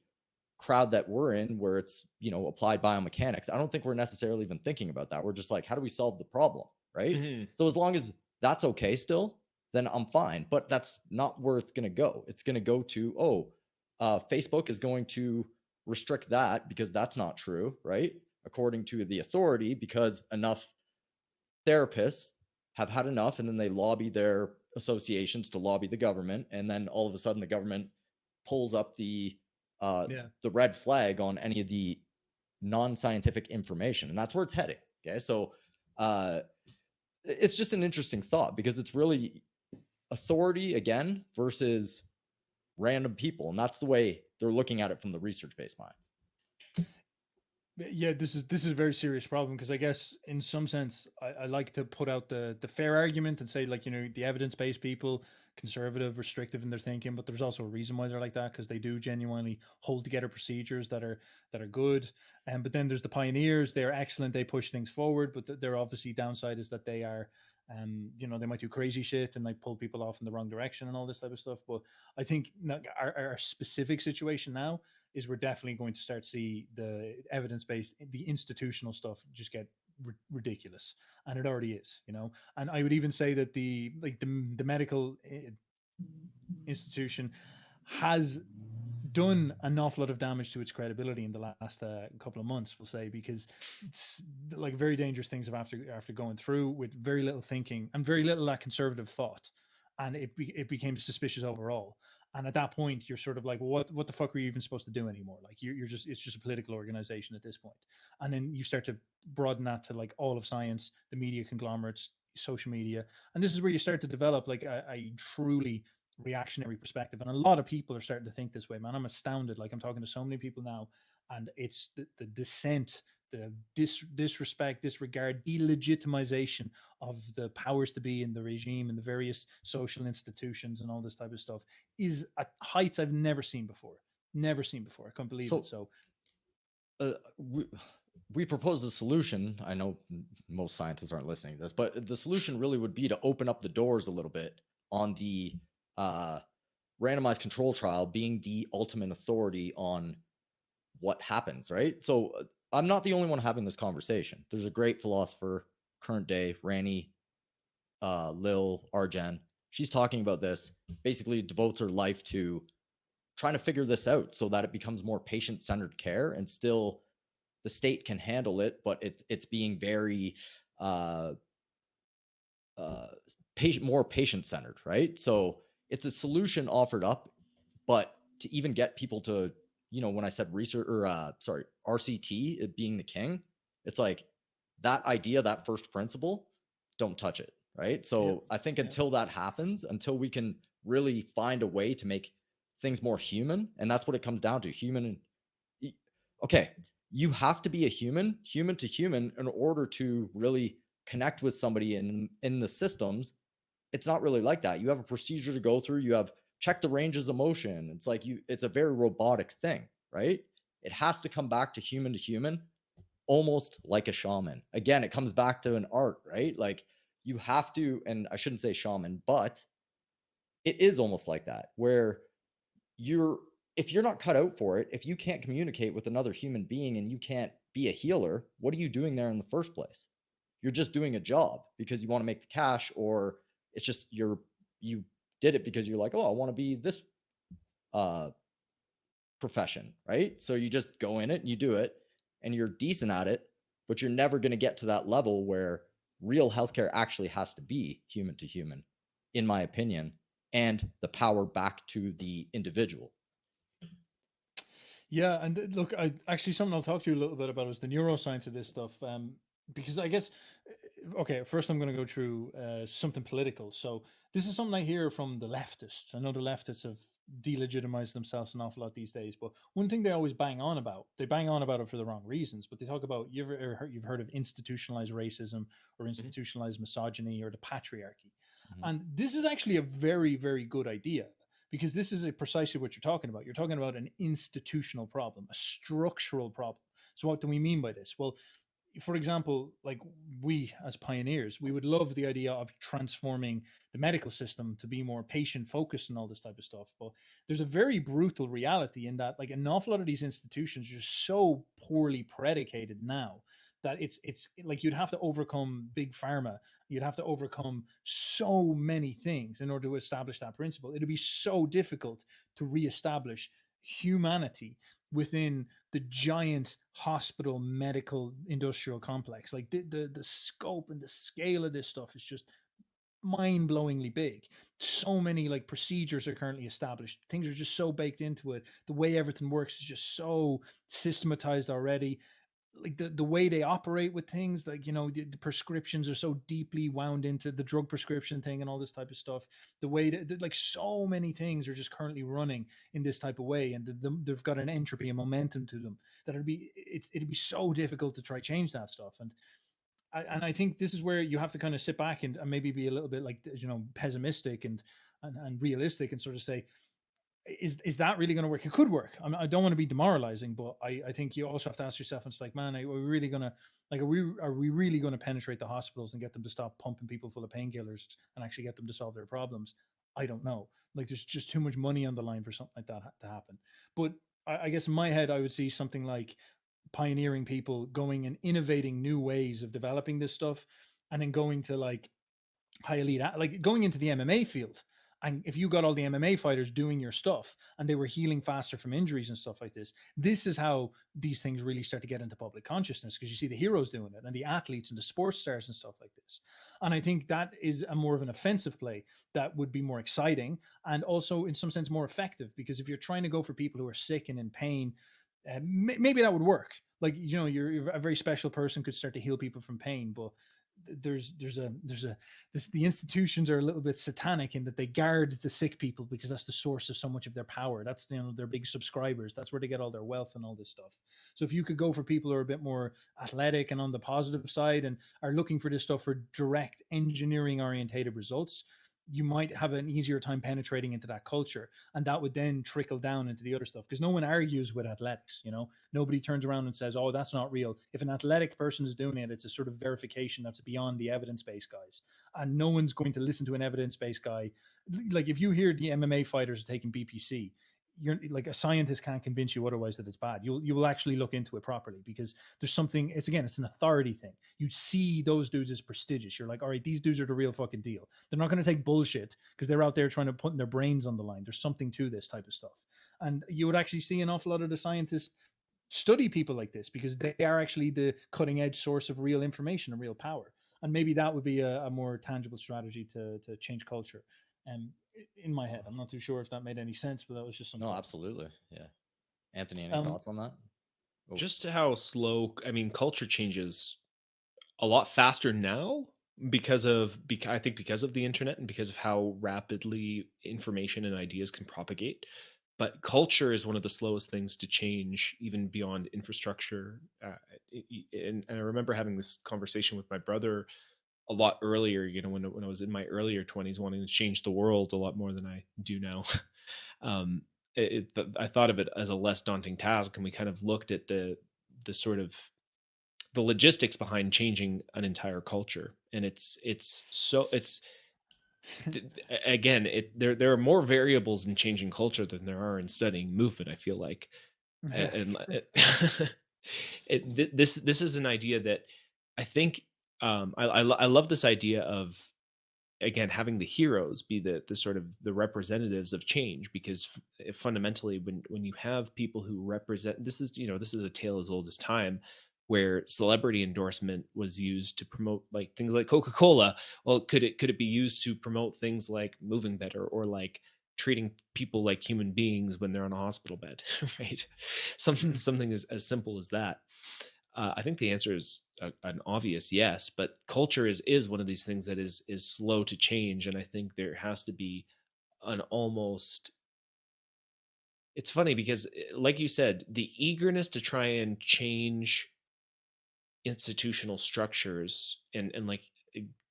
crowd that we're in, where it's applied biomechanics, I don't think we're necessarily even thinking about that. We're just like, how do we solve the problem, right? Mhm. So as long as that's okay still, then I'm fine. But that's not where it's going to go. It's going to go to, Facebook is going to restrict that because that's not true, right? According to the authority, because enough therapists have had enough, and then they lobby their associations to lobby the government, and then all of a sudden the government pulls up Yeah. the red flag on any of the non-scientific information, and that's where it's heading. Okay, so it's just an interesting thought because it's really authority again versus random people, and that's the way they're looking at it from the research-based mind. Yeah, this is a very serious problem because I guess in some sense I like to put out the fair argument and say, like, the evidence-based people, conservative, restrictive in their thinking, but there's also a reason why they're like that, because they do genuinely hold together procedures that are good. And but then there's the pioneers. They're excellent, they push things forward, but their obviously downside is that they are they might do crazy shit and like pull people off in the wrong direction and all this type of stuff. But I think our specific situation now is we're definitely going to start to see the evidence-based, the institutional stuff just get ridiculous, and it already is. And I would even say that the medical institution has done an awful lot of damage to its credibility in the last couple of months, we'll say, because it's like very dangerous things have after going through with very little thinking and very little that conservative thought, and it became suspicious overall. And at that point, you're sort of like, well, what the fuck are you even supposed to do anymore? Like you're just, it's just a political organization at this point. And then you start to broaden that to like all of science, the media conglomerates, social media, and this is where you start to develop like a truly reactionary perspective. And a lot of people are starting to think this way, man. I'm astounded. Like I'm talking to so many people now, and it's the dissent, the disrespect, disregard, delegitimization of the powers to be in the regime and the various social institutions and all this type of stuff is at heights I've never seen before. Never seen before. I can't believe it. So uh, we propose a solution. I know most scientists aren't listening to this, but the solution really would be to open up the doors a little bit on the randomized control trial being the ultimate authority on what happens, right? So I'm not the only one having this conversation. There's a great philosopher, current day, Rani Lil Arjen. She's talking about this, basically devotes her life to trying to figure this out so that it becomes more patient-centered care, and still the state can handle it, but it's being very uh, more patient-centered, right? So it's a solution offered up, but to even get people to, when I said research, or RCT, it being the king, it's like that idea, that first principle, don't touch it, right? So yeah, I think yeah. until that happens, until we can really find a way to make things more human, and that's what it comes down to, human. And okay, you have to be a human to human, in order to really connect with somebody in the systems. It's not really like that. You have a procedure to go through. You have check the ranges of motion. It's like it's a very robotic thing, right? It has to come back to human, almost like a shaman. Again, it comes back to an art, right? Like you have to, and I shouldn't say shaman, but it is almost like that, where you're if you're not cut out for it, if you can't communicate with another human being and you can't be a healer, what are you doing there in the first place? You're just doing a job because you want to make the cash, or it's just you did it because you're like, oh, I want to be this uh profession, right? So you just go in it and you do it, and you're decent at it, but you're never going to get to that level where real healthcare actually has to be human to human, in my opinion, and the power back to the individual. Yeah, and look, I actually something I'll talk to you a little bit about is the neuroscience of this stuff. Because I guess, okay, first I'm going to go through something political. So this is something I hear from the leftists. I know the leftists have delegitimized themselves an awful lot these days, but one thing they always bang on about, they bang on about it for the wrong reasons. But they talk about, you've heard of institutionalized racism or Mhm. institutionalized misogyny or the patriarchy, Mhm. and this is actually a very, very good idea, because this is precisely what you're talking about. You're talking about an institutional problem, a structural problem. So what do we mean by this? Well, for example, like we as pioneers, we would love the idea of transforming the medical system to be more patient focused and all this type of stuff. But there's a very brutal reality in that, like, an awful lot of these institutions are just so poorly predicated now that it's like you'd have to overcome big pharma, you'd have to overcome so many things in order to establish that principle. It'd be so difficult to reestablish humanity within the giant hospital medical industrial complex. Like the scope and the scale of this stuff is just mind-blowingly big. So many like procedures are currently established, things are just so baked into it, the way everything works is just so systematized already. Like the way they operate with things, like, you know, the prescriptions are so deeply wound into the drug prescription thing and all this type of stuff. The way that like so many things are just currently running in this type of way, and they've got an entropy and momentum to them that it'd be so difficult to try change that stuff. And I think this is where you have to kind of sit back and maybe be a little bit like, you know, pessimistic and realistic, and sort of say, is that really going to work? It could work. I don't want to be demoralizing, but I think you also have to ask yourself, it's like, man, are we really going to, like, are we really going to penetrate the hospitals and get them to stop pumping people full of painkillers and actually get them to solve their problems? I don't know. Like, there's just too much money on the line for something like that to happen. But I guess in my head, I would see something like pioneering people going and innovating new ways of developing this stuff, and then going to like high elite, like going into the MMA field. And if you got all the MMA fighters doing your stuff and they were healing faster from injuries and stuff like this is how these things really start to get into public consciousness, because you see the heroes doing it and the athletes and the sports stars and stuff like this. And I think that is a more of an offensive play that would be more exciting, and also in some sense more effective, because if you're trying to go for people who are sick and in pain, maybe that would work. Like, you know, you're a very special person could start to heal people from pain, but the institutions are a little bit satanic in that they guard the sick people because that's the source of so much of their power. That's, you know, their big subscribers. That's where they get all their wealth and all this stuff. So if you could go for people who are a bit more athletic and on the positive side and are looking for this stuff for direct engineering orientated results, you might have an easier time penetrating into that culture, and that would then trickle down into the other stuff, because no one argues with athletics. You know, nobody turns around and says, oh, that's not real. If an athletic person is doing it, it's a sort of verification that's beyond the evidence-based guys, and no one's going to listen to an evidence-based guy. Like, if you hear the MMA fighters are taking BPC, you're like, a scientist can't convince you otherwise that it's bad. You will actually look into it properly, because there's something, it's an authority thing. You see those dudes as prestigious. You're like, all right, these dudes are the real fucking deal. They're not going to take bullshit because they're out there trying to put their brains on the line. There's something to this type of stuff. And you would actually see an awful lot of the scientists study people like this, because they are actually the cutting edge source of real information and real power. And maybe that would be a more tangible strategy to change culture. And in my head, I'm not too sure if that made any sense, but that was just something. No, absolutely. Yeah. Anthony, any Um, thoughts on that? Oh. Just how slow, I mean, culture changes a lot faster now I think because of the internet and because of how rapidly information and ideas can propagate. But culture is one of the slowest things to change, even beyond infrastructure. And I remember having this conversation with my brother a lot earlier, you know, when I was in my earlier 20s, wanting to change the world a lot more than I do now. um, I thought of it as a less daunting task, and we kind of looked at the sort of the logistics behind changing an entire culture. And again, there are more variables in changing culture than there are in studying movement, I feel like. And this is an idea that I think, I love this idea of, again, having the heroes be the sort of the representatives of change, because fundamentally, when you have people who represent, this is a tale as old as time, where celebrity endorsement was used to promote like things like Coca-Cola. Well, could it be used to promote things like moving better, or like treating people like human beings when they're on a hospital bed? Right, something as simple as that. I think the answer is an obvious yes, but culture is one of these things that is slow to change, and I think there has to be an almost. It's funny because, like you said, the eagerness to try and change institutional structures and like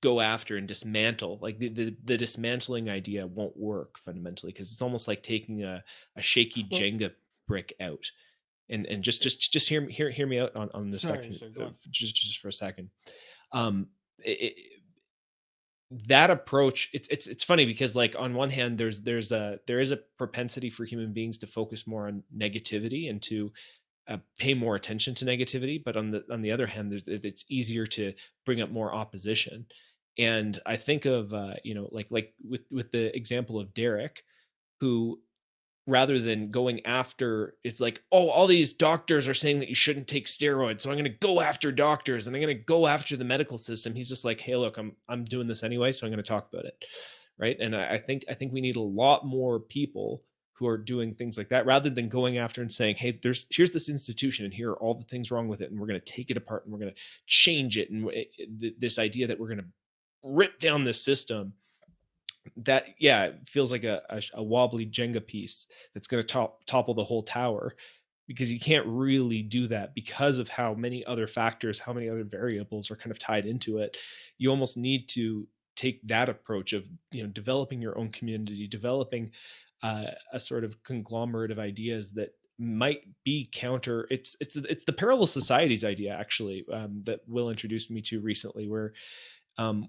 go after and dismantle, like the dismantling idea won't work fundamentally, because it's almost like taking a shaky well, Jenga brick out. And just hear me out on this sorry, second, go on. just for a second. um it, that approach, it's funny because, like, on one hand, there is a propensity for human beings to focus more on negativity and to pay more attention to negativity, but on the other hand, it's easier to bring up more opposition. And I think of like with the example of Derek, who, rather than going after, it's like, oh, all these doctors are saying that you shouldn't take steroids, so I'm going to go after doctors and I'm going to go after the medical system. He's just like, hey, look, I'm doing this anyway, so I'm going to talk about it, right? And I think we need a lot more people who are doing things like that, rather than going after and saying, hey, here's this institution and here are all the things wrong with it, and we're going to take it apart and we're going to change it, and this idea that we're going to rip down this system, that, yeah, it feels like a wobbly Jenga piece that's going to topple the whole tower, because you can't really do that because of how many other factors, how many other variables are kind of tied into it. You almost need to take that approach of, developing your own community, developing a sort of conglomerate of ideas that might be counter. It's the parallel societies idea, actually, that Will introduced me to recently, where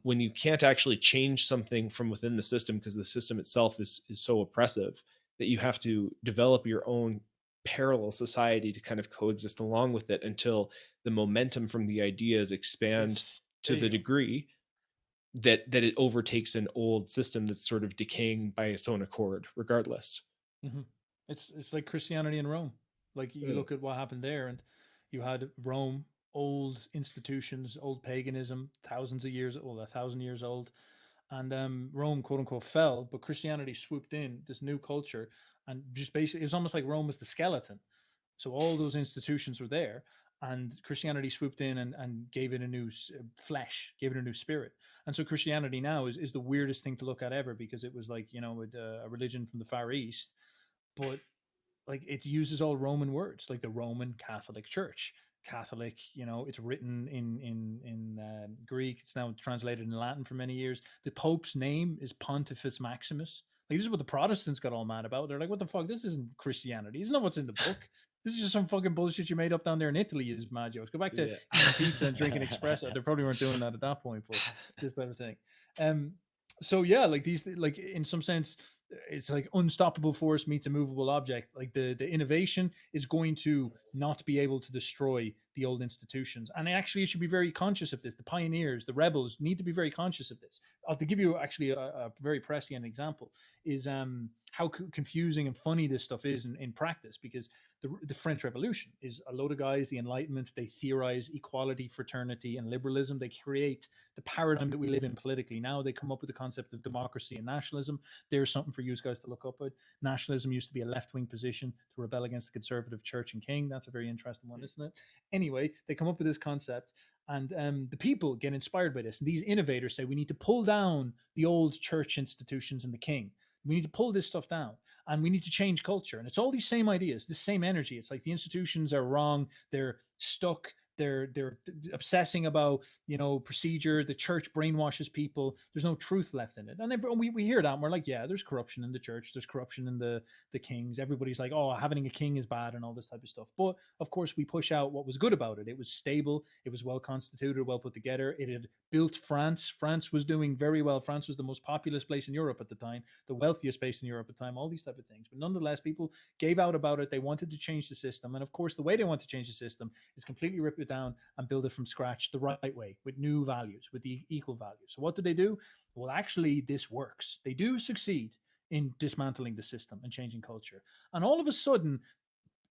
when you can't actually change something from within the system because the system itself is so oppressive, that you have to develop your own parallel society to kind of coexist along with it until the momentum from the ideas expand Yes, to there the you go. degree that it overtakes an old system that's sort of decaying by its own accord regardless. Hmm. It's like Christianity in Rome. Like you look at what happened there, and you had Rome, old institutions, old paganism, thousands of years, well, 1,000 years old, and Rome, quote unquote, fell, but Christianity swooped in, this new culture, and just basically it was almost like Rome was the skeleton. So all those institutions were there, and Christianity swooped in and gave it a new flesh, gave it a new spirit. And so Christianity now is the weirdest thing to look at ever, because it was like, a religion from the Far East, but like it uses all Roman words, like the Roman Catholic Church. Catholic, it's written in Greek. It's now translated in Latin for many years. The Pope's name is Pontifex Maximus. Like, this is what the Protestants got all mad about. They're like, "What the fuck? This isn't Christianity. It's not what's in the book. This is just some fucking bullshit you made up down there in Italy." Is mad jokes. Go back to Yeah. eating pizza and drinking espresso. They probably weren't doing that at that point, but this type of thing. Um. So yeah, like these, like in some sense, it's like unstoppable force meets a movable object. Like the innovation is going to not be able to destroy the old institutions, and actually you should be very conscious of this. The pioneers, the rebels, need to be very conscious of this. To give you actually a very prescient example is how confusing and funny this stuff is in practice, because the French Revolution is a load of guys, the Enlightenment, they theorize equality, fraternity, and liberalism. They create the paradigm that we live in politically now. They come up with the concept of democracy and nationalism. There's something for you guys to look up at. Nationalism used to be a left-wing position to rebel against the conservative church and king. That's a very interesting one, isn't it? Anyway, they come up with this concept, and the people get inspired by this. And these innovators say we need to pull down the old church institutions and the king. We need to pull this stuff down, and we need to change culture. And it's all these same ideas, the same energy. It's like the institutions are wrong. They're stuck. They're obsessing about procedure. The church brainwashes people. There's no truth left in it, and we hear that, and we're like, yeah, there's corruption in the church. There's corruption in the kings. Everybody's like, oh, having a king is bad and all this type of stuff. But of course, we push out what was good about it. It was stable. It was well constituted, well put together. It had built France. France was doing very well. France was the most populous place in Europe at the time, the wealthiest place in Europe at the time. All these type of things, but nonetheless, people gave out about it. They wanted to change the system, and of course, the way they want to change the system is completely rip it down and build it from scratch the right way, with new values, with the equal values. So what do they do? Well, actually, this works. They do succeed in dismantling the system and changing culture. And all of a sudden,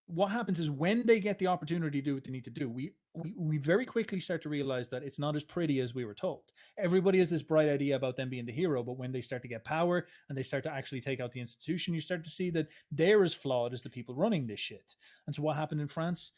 what happens is when they get the opportunity to do what they need to do, we very quickly start to realize that it's not as pretty as we were told. Everybody has this bright idea about them being the hero, but when they start to get power and they start to actually take out the institution, you start to see that they're as flawed as the people running this shit. And so what happened in France?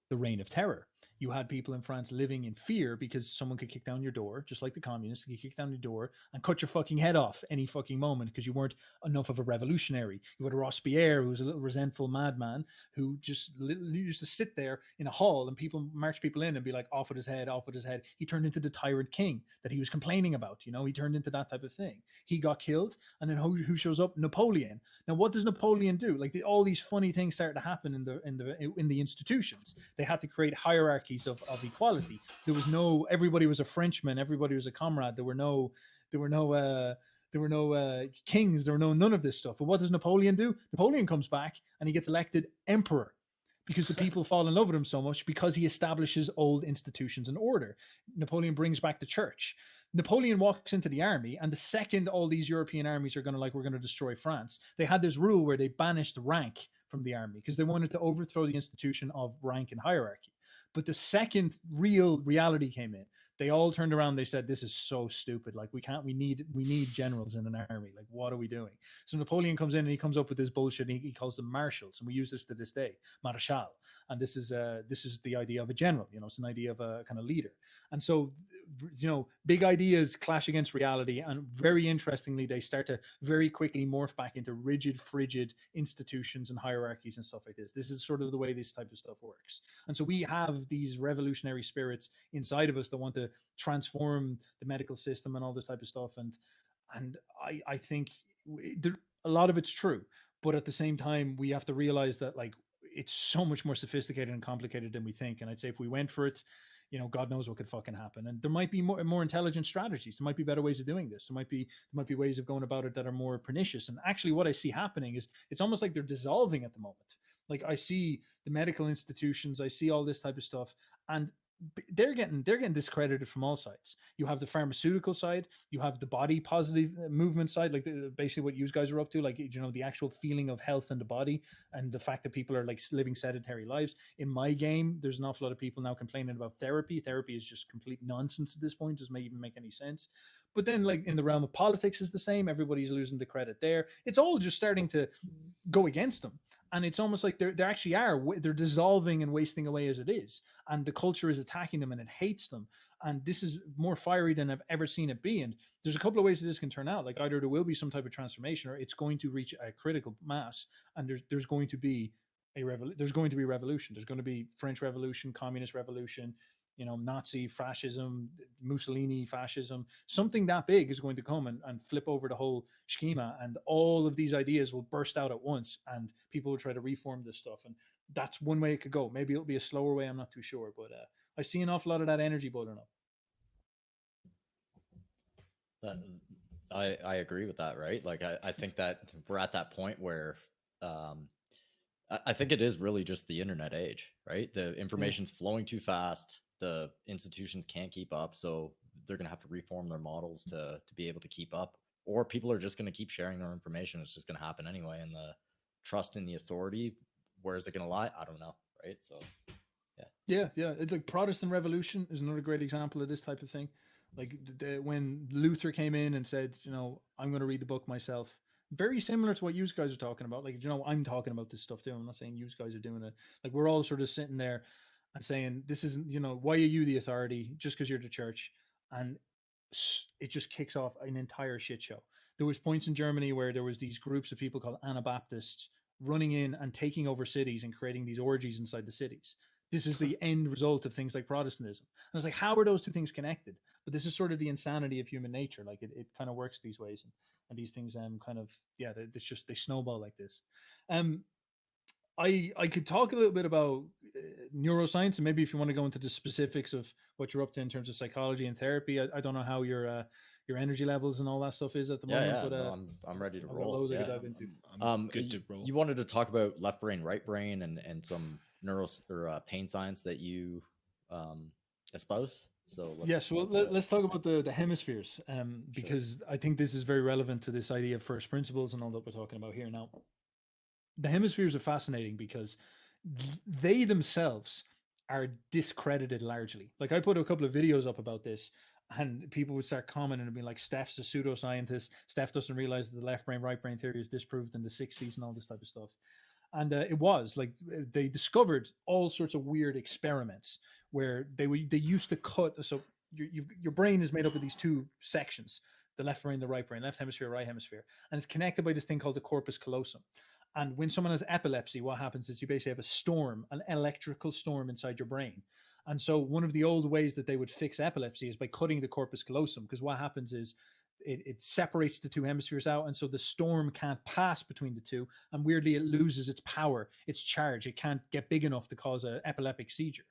The reign of terror. You had people in France living in fear because someone could kick down your door, just like the communists could kick down your door and cut your fucking head off any fucking moment because you weren't enough of a revolutionary. You had Robespierre, who was a little resentful madman who just used to sit there in a hall and people march people in and be like, off with his head, off with his head. He turned into the tyrant king that he was complaining about. He turned into that type of thing. He got killed, and then who shows up? Napoleon. Now, what does Napoleon do? Like all these funny things started to happen in the institutions. They had to create hierarchies of equality. There was no, everybody was a Frenchman, everybody was a comrade. There were no kings. There were none of this stuff. But what does Napoleon do? Napoleon comes back and he gets elected emperor. because the people fall in love with him so much because he establishes old institutions and order. Napoleon brings back the church. Napoleon walks into the army, and the second all these European armies are going to we're going to destroy France, they had this rule where they banished rank from the army because they wanted to overthrow the institution of rank and hierarchy. But the second real reality came in, they all turned around. They said, "This is so stupid. Like we need generals in an army. Like what are we doing?" So Napoleon comes in and he comes up with this bullshit. And he calls them marshals, and we use this to this day, marshal. And this is the idea of a general. It's an idea of a kind of leader. And so, big ideas clash against reality, and very interestingly, they start to very quickly morph back into rigid, frigid institutions and hierarchies and stuff like this. This is sort of the way this type of stuff works. And so we have these revolutionary spirits inside of us that want to transform the medical system and all this type of stuff. And I think a lot of it's true, but at the same time, we have to realize that like it's so much more sophisticated and complicated than we think. And I'd say if we went for it, God knows what could fucking happen. And there might be more intelligent strategies. There might be better ways of doing this. There might be ways of going about it that are more pernicious. And actually, what I see happening is it's almost like they're dissolving at the moment. Like I see the medical institutions, I see all this type of stuff, and they're getting discredited from all sides. You have the pharmaceutical side, you have the body positive movement side, like basically what you guys are up to, like the actual feeling of health in the body, and the fact that people are like living sedentary lives. In my game, there's an awful lot of people now complaining about therapy. Therapy is just complete nonsense at this point. Doesn't even make any sense. But then, like in the realm of politics, is the same. Everybody's losing the credit there. It's all just starting to go against them, and it's almost like they're actually they're dissolving and wasting away as it is, and the culture is attacking them and it hates them. And this is more fiery than I've ever seen it be. And there's a couple of ways that this can turn out. Like either there will be some type of transformation, or it's going to reach a critical mass, and there's going to be there's going to be revolution. There's going to be French Revolution, Communist Revolution, Nazi fascism, Mussolini fascism. Something that big is going to come and flip over the whole schema, and all of these ideas will burst out at once, and people will try to reform this stuff. And that's one way it could go. Maybe it'll be a slower way. I'm not too sure, but I see an awful lot of that energy building up. I agree with that, right? Like I think that we're at that point where I think it is really just the internet age, right? The information's flowing too fast. The institutions can't keep up, so they're going to have to reform their models to be able to keep up, or people are just going to keep sharing their information. It's just going to happen anyway, and the trust in the authority, where is it going to lie? I don't know, right? So yeah, it's like Protestant Revolution is another great example of this type of thing. Like when Luther came in and said, I'm going to read the book myself. Very similar to what you guys are talking about. Like, I'm talking about this stuff too. I'm not saying you guys are doing it. Like, we're all sort of sitting there and saying, this isn't, why are you the authority just because you're the church? And it just kicks off an entire shit show. There was points in Germany where there was these groups of people called Anabaptists running in and taking over cities and creating these orgies inside the cities. This is the end result of things like Protestantism. And it's like, how are those two things connected? But this is sort of the insanity of human nature. Like it kind of works these ways. And these things kind of they snowball like this. I could talk a little bit about neuroscience, and maybe if you want to go into the specifics of what you're up to in terms of psychology and therapy. I don't know how your energy levels and all that stuff is at the moment. But no, I'm ready to roll. Loads I could dive into. I'm good to roll. You wanted to talk about left brain, right brain, and some pain science that you espouse. So let's talk about the hemispheres, because I think this is very relevant to this idea of first principles and all that we're talking about here now. The hemispheres are fascinating because they themselves are discredited largely. Like I put a couple of videos up about this, and people would start commenting and be like, Steph's a pseudoscientist. Steph doesn't realize that the left brain, right brain theory is disproved in the 60s and all this type of stuff. And it was like they discovered all sorts of weird experiments where they used to cut. So your brain is made up of these two sections: the left brain, the right brain, left hemisphere, right hemisphere, and it's connected by this thing called the corpus callosum. And when someone has epilepsy, what happens is you basically have a storm, an electrical storm inside your brain. And so one of the old ways that they would fix epilepsy is by cutting the corpus callosum, because what happens is it separates the two hemispheres out, and so the storm can't pass between the two, and weirdly it loses its power, its charge. It can't get big enough to cause an epileptic seizure.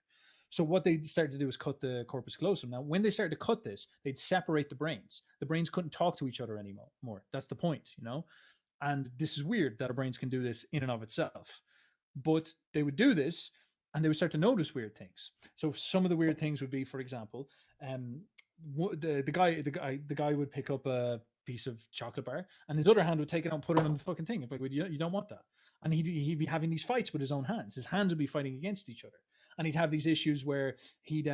So what they started to do is cut the corpus callosum. Now, when they started to cut this, they'd separate the brains. The brains couldn't talk to each other anymore. That's the point, And this is weird that our brains can do this in and of itself. But they would do this, and they would start to notice weird things. So some of the weird things would be, for example, the guy would pick up a piece of chocolate bar, and his other hand would take it out and put it on the fucking thing. It's like, well, you don't want that. And he'd be having these fights with his own hands. His hands would be fighting against each other, and he'd have these issues where he'd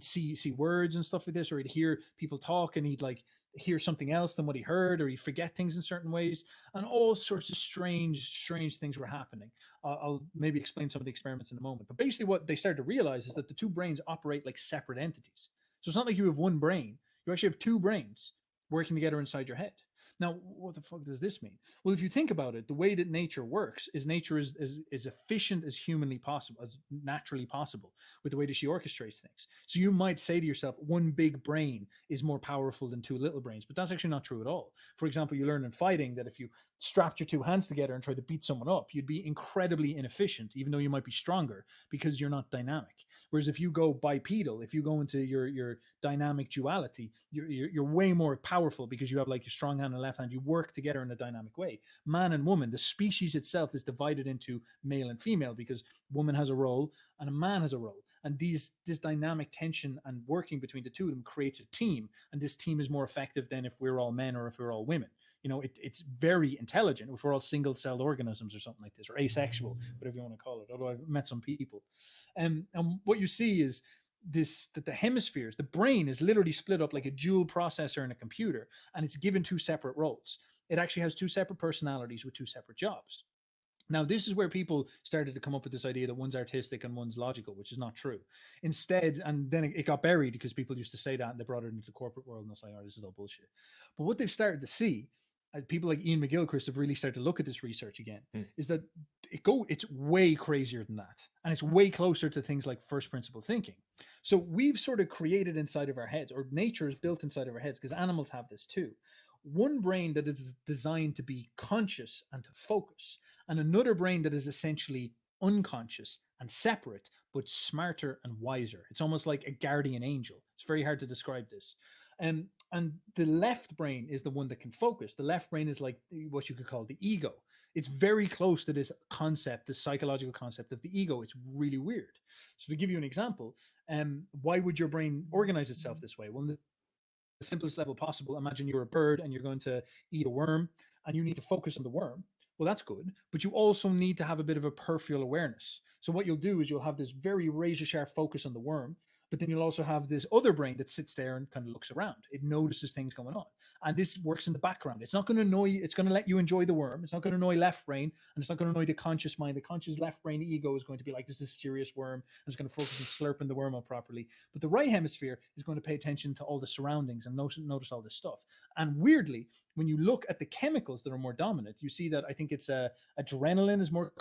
see words and stuff like this, or he'd hear people talk, and he'd like hear something else than what he heard, or he'd forget things in certain ways, and all sorts of strange things were happening. I'll maybe explain some of the experiments in a moment. But basically, what they started to realize is that the two brains operate like separate entities. So it's not like you have one brain; you actually have two brains working together inside your head. Now, what the fuck does this mean? Well, if you think about it, the way that nature works is nature is efficient as humanly possible, as naturally possible, with the way that she orchestrates things. So you might say to yourself, one big brain is more powerful than two little brains, but that's actually not true at all. For example, you learn in fighting that if you strapped your two hands together and tried to beat someone up, you'd be incredibly inefficient, even though you might be stronger, because you're not dynamic. Whereas if you go bipedal, if you go into your dynamic duality, you're way more powerful because you have like your strong hand and left hand. You work together in a dynamic way. Man and woman, the species itself is divided into male and female because woman has a role and a man has a role. And this dynamic tension and working between the two of them creates a team. And this team is more effective than if we're all men or if we're all women. You know, it's very intelligent if we're all single-celled organisms or something like this, or asexual, whatever you want to call it. Although I've met some people. And what you see is that the hemispheres, the brain is literally split up like a dual processor in a computer, and it's given two separate roles. It actually has two separate personalities with two separate jobs. Now, this is where people started to come up with this idea that one's artistic and one's logical, which is not true. Instead, and then it got buried because people used to say that and they brought it into the corporate world and it's like, oh, this is all bullshit. But what they've started to see, people like Ian McGilchrist have really started to look at this research again, is that it's way crazier than that. And it's way closer to things like first principle thinking. So we've sort of created inside of our heads, or nature is built inside of our heads, because animals have this too. One brain that is designed to be conscious and to focus, and another brain that is essentially unconscious and separate, but smarter and wiser. It's almost like a guardian angel. It's very hard to describe this. And the left brain is the one that can focus. The left brain is like what you could call the ego. It's very close to this concept, this psychological concept of the ego. It's really weird. So to give you an example, why would your brain organize itself this way? Well, in the simplest level possible, imagine you're a bird and you're going to eat a worm and you need to focus on the worm. Well, that's good, but you also need to have a bit of a peripheral awareness. So what you'll do is you'll have this very razor sharp focus on the worm, but then you'll also have this other brain that sits there and kind of looks around. It notices things going on. And this works in the background. It's not going to annoy you. It's going to let you enjoy the worm. It's not going to annoy left brain, and it's not going to annoy the conscious mind. The conscious left brain ego is going to be like, this is a serious worm, and it's going to focus on slurping the worm up properly. But the right hemisphere is going to pay attention to all the surroundings and notice all this stuff. And weirdly, when you look at the chemicals that are more dominant, you see that I think it's adrenaline is more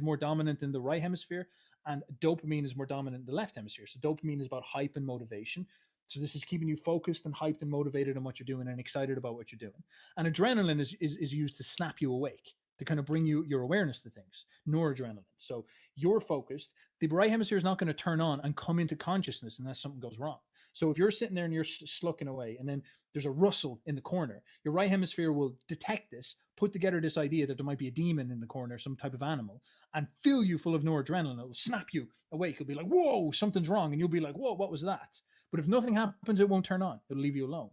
more dominant in the right hemisphere, and dopamine is more dominant in the left hemisphere. So dopamine is about hype and motivation. So this is keeping you focused and hyped and motivated on what you're doing and excited about what you're doing. And adrenaline is used to snap you awake, to kind of bring you your awareness to things, noradrenaline. So you're focused. The right hemisphere is not going to turn on and come into consciousness unless something goes wrong. So if you're sitting there and you're slucking away and then there's a rustle in the corner, your right hemisphere will detect this, put together this idea that there might be a demon in the corner, some type of animal, and fill you full of noradrenaline. It will snap you awake. It'll be like, whoa, something's wrong. And you'll be like, whoa, what was that? But if nothing happens, it won't turn on. It'll leave you alone.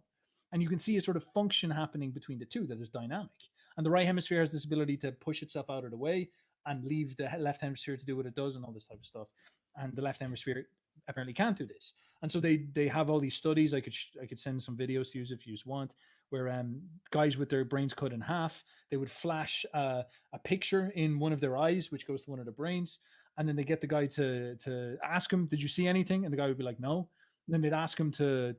And you can see a sort of function happening between the two that is dynamic. And the right hemisphere has this ability to push itself out of the way and leave the left hemisphere to do what it does and all this type of stuff. And the left hemisphere apparently can't do this. And so they have all these studies. I could send some videos to use if you want, where guys with their brains cut in half, they would flash a picture in one of their eyes, which goes to one of the brains. And then they get the guy to ask him, did you see anything? And the guy would be like, no. And then they'd ask him to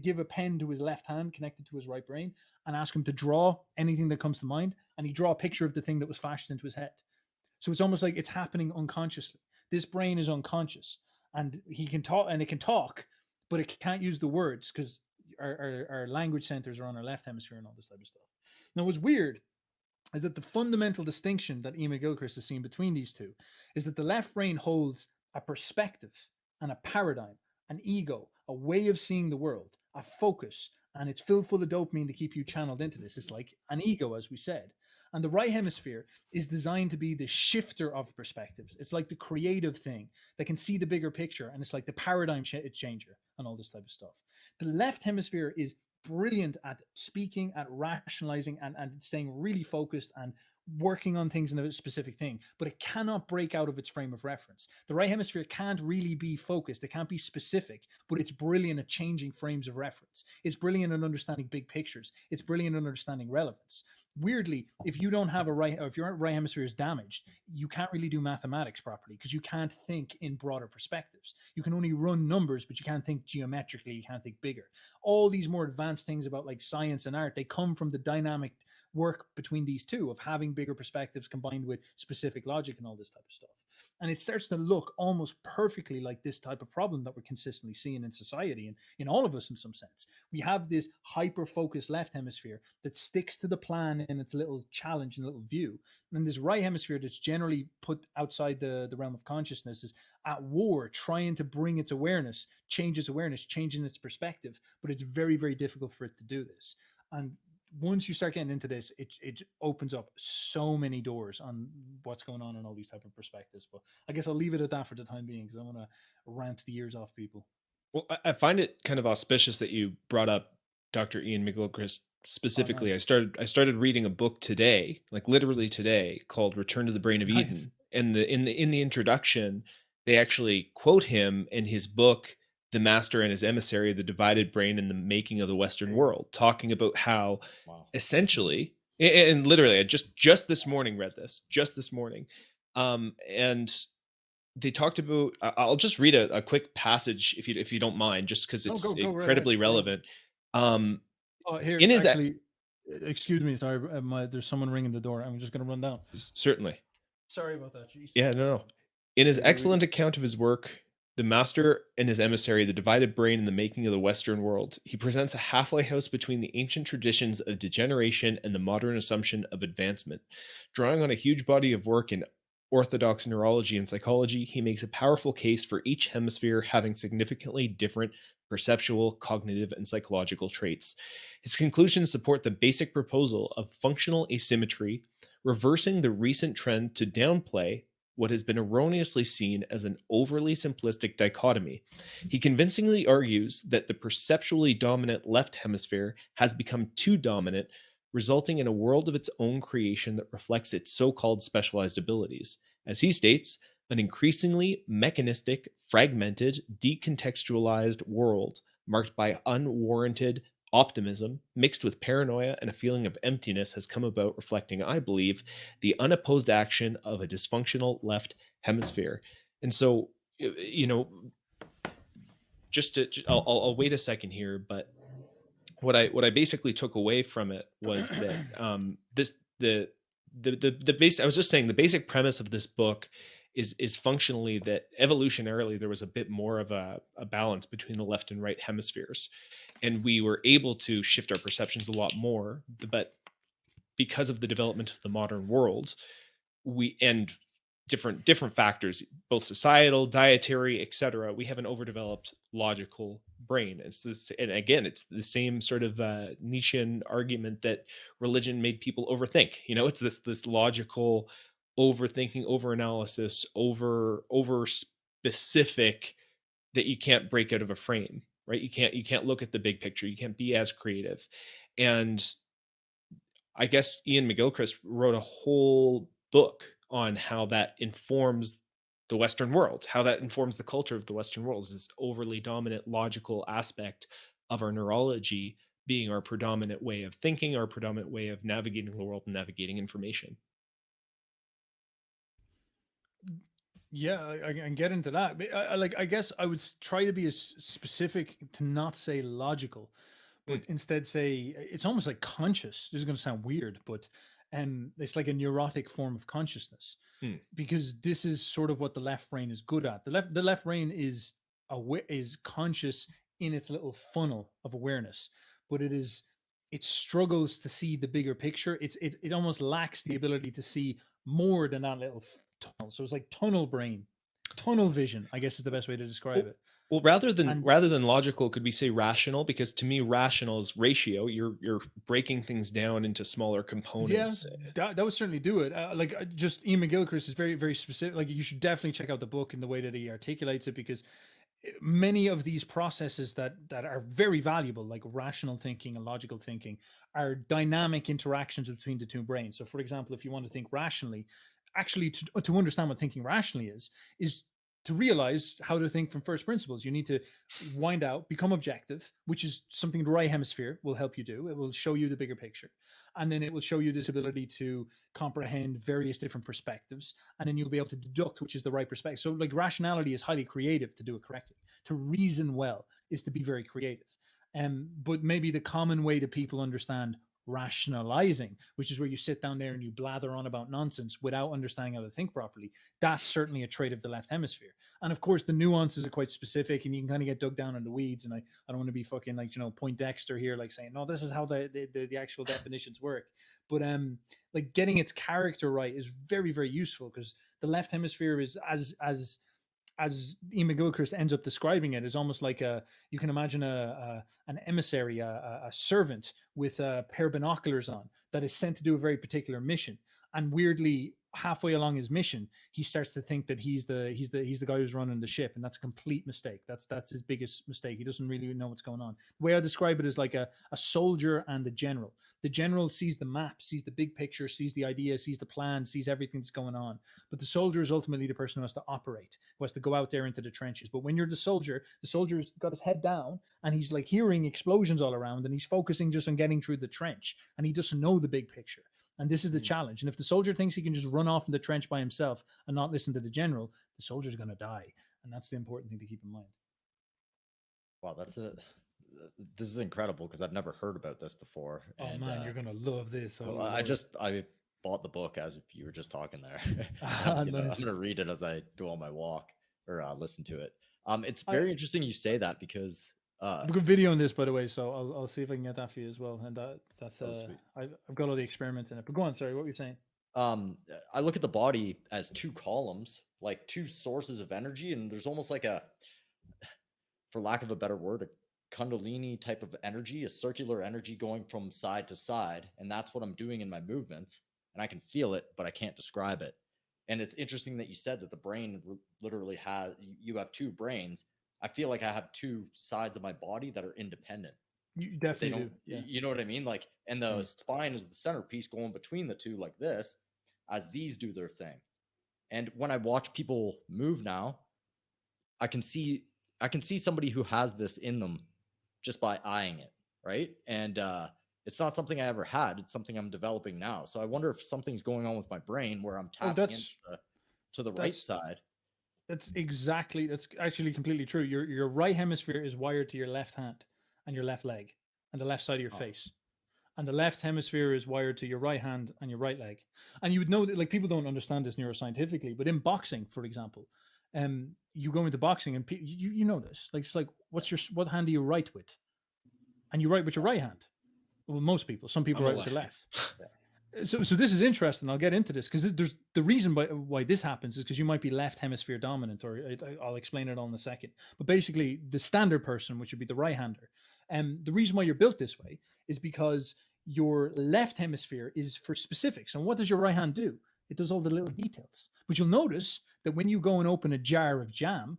give a pen to his left hand connected to his right brain and ask him to draw anything that comes to mind. And he'd draw a picture of the thing that was flashed into his head. So it's almost like it's happening unconsciously. This brain is unconscious and he can talk and it can talk, but it can't use the words because our language centers are on our left hemisphere and all this type of stuff. Now, what's weird is that the fundamental distinction that Ian McGilchrist has seen between these two is that the left brain holds a perspective and a paradigm, an ego, a way of seeing the world, a focus, and it's filled full of dopamine to keep you channeled into this. It's like an ego, as we said. And the right hemisphere is designed to be the shifter of perspectives. It's like the creative thing that can see the bigger picture, and it's like the paradigm changer and all this type of stuff. The left hemisphere is brilliant at speaking, at rationalizing, and staying really focused and working on things in a specific thing, but it cannot break out of its frame of reference. The right hemisphere can't really be focused, it can't be specific, but it's brilliant at changing frames of reference. It's brilliant at understanding big pictures. It's brilliant at understanding relevance. Weirdly, if you don't have a right, or if your right hemisphere is damaged, you can't really do mathematics properly because you can't think in broader perspectives. You can only run numbers, but you can't think geometrically, you can't think bigger. All these more advanced things about like science and art, they come from the dynamic work between these two of having bigger perspectives combined with specific logic and all this type of stuff. And it starts to look almost perfectly like this type of problem that we're consistently seeing in society and in all of us in some sense. We have this hyper focused left hemisphere that sticks to the plan in its little challenge and little view. And this right hemisphere that's generally put outside the realm of consciousness is at war, trying to bring its awareness, changing its perspective. But it's very, very difficult for it to do this. And once you start getting into this, it opens up so many doors on what's going on in all these type of perspectives. But I guess I'll leave it at that for the time being because I want to rant the ears off people. Well, I find it kind of auspicious that you brought up Dr. Ian McGilchrist specifically. Oh, nice. I started reading a book today, like literally today, called Return to the Brain of Nice. Eden. And in the introduction, they actually quote him in his book, The Master and His Emissary, The Divided Brain and the Making of the Western World, talking about how essentially, and literally I just this morning read this, just this morning. And they talked about, I'll just read a quick passage if you don't mind, just because it's Go right incredibly ahead. relevant. Here, in his actually, excuse me, sorry, there's someone ringing the door. I'm just going to run down. Certainly. Sorry about that. Jeez. Yeah, no. In his Read excellent it. account of his work, The Master and His Emissary, The Divided Brain and the Making of the Western World, he presents a halfway house between the ancient traditions of degeneration and the modern assumption of advancement. Drawing on a huge body of work in orthodox neurology and psychology, he makes a powerful case for each hemisphere having significantly different perceptual, cognitive, and psychological traits. His conclusions support the basic proposal of functional asymmetry, reversing the recent trend to downplay what has been erroneously seen as an overly simplistic dichotomy. He convincingly argues that the perceptually dominant left hemisphere has become too dominant, resulting in a world of its own creation that reflects its so-called specialized abilities. As he states, an increasingly mechanistic, fragmented, decontextualized world marked by unwarranted optimism mixed with paranoia and a feeling of emptiness has come about, reflecting, I believe, the unopposed action of a dysfunctional left hemisphere. And so, you know, I'll wait a second here, but what I basically took away from it was that the base, I was just saying the basic premise of this book is functionally that evolutionarily there was a bit more of a balance between the left and right hemispheres, and we were able to shift our perceptions a lot more. But because of the development of the modern world, we and different factors, both societal, dietary, etc., we have an overdeveloped logical brain. It's this, and again, it's the same sort of Nietzschean argument that religion made people overthink. You know, it's this logical overthinking, overanalysis, over specific, that you can't break out of a frame, right? You can't look at the big picture. You can't be as creative. And I guess Ian McGilchrist wrote a whole book on how that informs the Western world, how that informs the culture of the Western world, is this overly dominant logical aspect of our neurology being our predominant way of thinking, our predominant way of navigating the world and navigating information. Yeah, I can get into that. But I guess I would try to be as specific to not say logical, but instead say it's almost like conscious. This is going to sound weird, but it's like a neurotic form of consciousness because this is sort of what the left brain is good at. The left brain is conscious in its little funnel of awareness, but it struggles to see the bigger picture. It almost lacks the ability to see more than that little tunnel. So it's like tunnel brain, tunnel vision, I guess is the best way to describe it. Well, rather than And logical, could we say rational? Because to me, rational is ratio. You're breaking things down into smaller yeah, components. that would certainly do it. Just Ian McGilchrist is very, very specific. Like, you should definitely check out the book and the way that he articulates it, because many of these processes that are very valuable, like rational thinking and logical thinking, are dynamic interactions between the two brains. So, for example, if you want to think rationally, actually, to understand what thinking rationally is to realize how to think from first principles. You need to wind out, become objective, which is something the right hemisphere will help you do. It will show you the bigger picture, and then it will show you this ability to comprehend various different perspectives, and then you'll be able to deduct which is the right perspective. So, like, rationality is highly creative to do it correctly. To reason well is to be very creative. But maybe the common way that people understand rationalizing, which is where you sit down there and you blather on about nonsense without understanding how to think properly, that's certainly a trait of the left hemisphere. And of course, the nuances are quite specific, and you can kind of get dug down in the weeds. And I don't want to be fucking, like, Point Dexter here, like saying, no, this is how the actual definitions work. But like, getting its character right is very, very useful, because the left hemisphere is, as Ian McGilchrist ends up describing it, is almost like you can imagine an emissary, a servant with a pair of binoculars on, that is sent to do a very particular mission. And weirdly, halfway along his mission, he starts to think that he's the guy who's running the ship, and that's a complete mistake. That's his biggest mistake. He doesn't really know what's going on. The way I describe it is like a soldier and a general. The general sees the map, sees the big picture, sees the idea, sees the plan, sees everything that's going on. But the soldier is ultimately the person who has to operate, who has to go out there into the trenches. But when you're the soldier's got his head down, and he's like hearing explosions all around, and he's focusing just on getting through the trench, and he doesn't know the big picture. And this is the challenge. And if the soldier thinks he can just run off in the trench by himself and not listen to the general, the soldier's going to die. And that's the important thing to keep in mind. Wow, this is incredible, because I've never heard about this before. Oh And man, you're gonna love this. Oh, I bought the book as you were just talking there. Nice. I'm gonna read it as I do on my walk, or listen to it. It's I very interesting you say that, because have a good video on this, by the way, so I'll see if I can get that for you as well. And that's oh, sweet. I've got all the experiments in it. But go on, sorry, what were you saying? I look at the body as two columns, like two sources of energy, and there's almost like a, for lack of a better word, a kundalini type of energy, a circular energy going from side to side, and that's what I'm doing in my movements, and I can feel it, but I can't describe it. And it's interesting that you said that the brain literally has, you have two brains. I feel like I have two sides of my body that are independent. You They definitely don't, do. Yeah. you know what I mean? Like, and the spine is the centerpiece going between the two, like this, as these do their thing. And when I watch people move now, I can see somebody who has this in them just by eyeing it, right? And it's not something I ever had. It's something I'm developing now. So I wonder if something's going on with my brain where I'm Oh, tapping into to the right that's side. that's actually completely true. Your right hemisphere is wired to your left hand and your left leg and the left side of your Oh, face. And the left hemisphere is wired to your right hand and your right leg. And you would know that, like, people don't understand this neuroscientifically, but in boxing, for example, you go into boxing and you know this. Like, it's like, what hand do you write with? And you write with your right hand. Well, most people. Some people I'm a write with the lefty. left. So this is interesting. I'll get into this, because there's the reason why this happens is because you might be left hemisphere dominant, or I'll explain it all in a second. But basically, the standard person, which would be the right hander, and the reason why you're built this way is because your left hemisphere is for specifics. And what does your right hand do? It does all the little details. But you'll notice that when you go and open a jar of jam,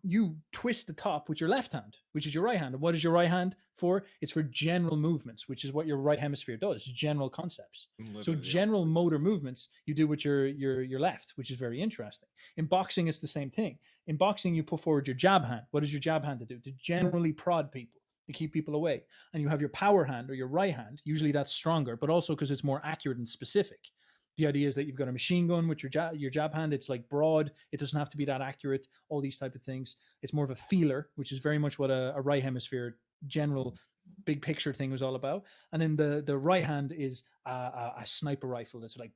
you twist the top with your left hand, which is your right hand. And what is your right hand for? It's for general movements, which is what your right hemisphere does, general concepts. So general motor movements you do with your left, which is very interesting. In boxing, it's the same thing. In boxing, you put forward your jab hand. What does your jab hand to do? To generally prod people, to keep people away. And you have your power hand, or your right hand. Usually that's stronger, but also because it's more accurate and specific. The idea is that you've got a machine gun with your jab hand. It's like broad. It doesn't have to be that accurate. All these type of things. It's more of a feeler, which is very much what a right hemisphere general big picture thing was all about. And then the right hand is a sniper rifle. That's like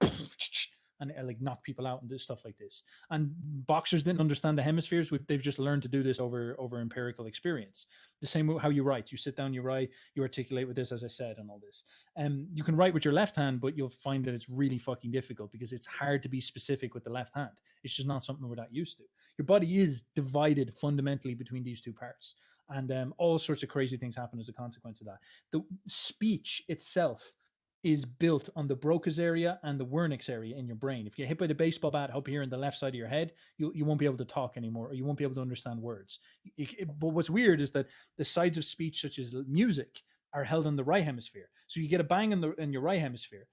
and like knock people out and do stuff like this. And boxers didn't understand the hemispheres. They've just learned to do this over empirical experience. The same with how you write. You sit down, you write, you articulate with this, as I said, and all this. You can write with your left hand, but you'll find that it's really fucking difficult because it's hard to be specific with the left hand. It's just not something we're that used to. Your body is divided fundamentally between these two parts, and all sorts of crazy things happen as a consequence of that. The speech itself is built on the Broca's area and the Wernicke's area in your brain. If you get hit by the baseball bat up here in the left side of your head, you won't be able to talk anymore, or you won't be able to understand words. But what's weird is that the sides of speech, such as music, are held in the right hemisphere. So you get a bang in your right hemisphere,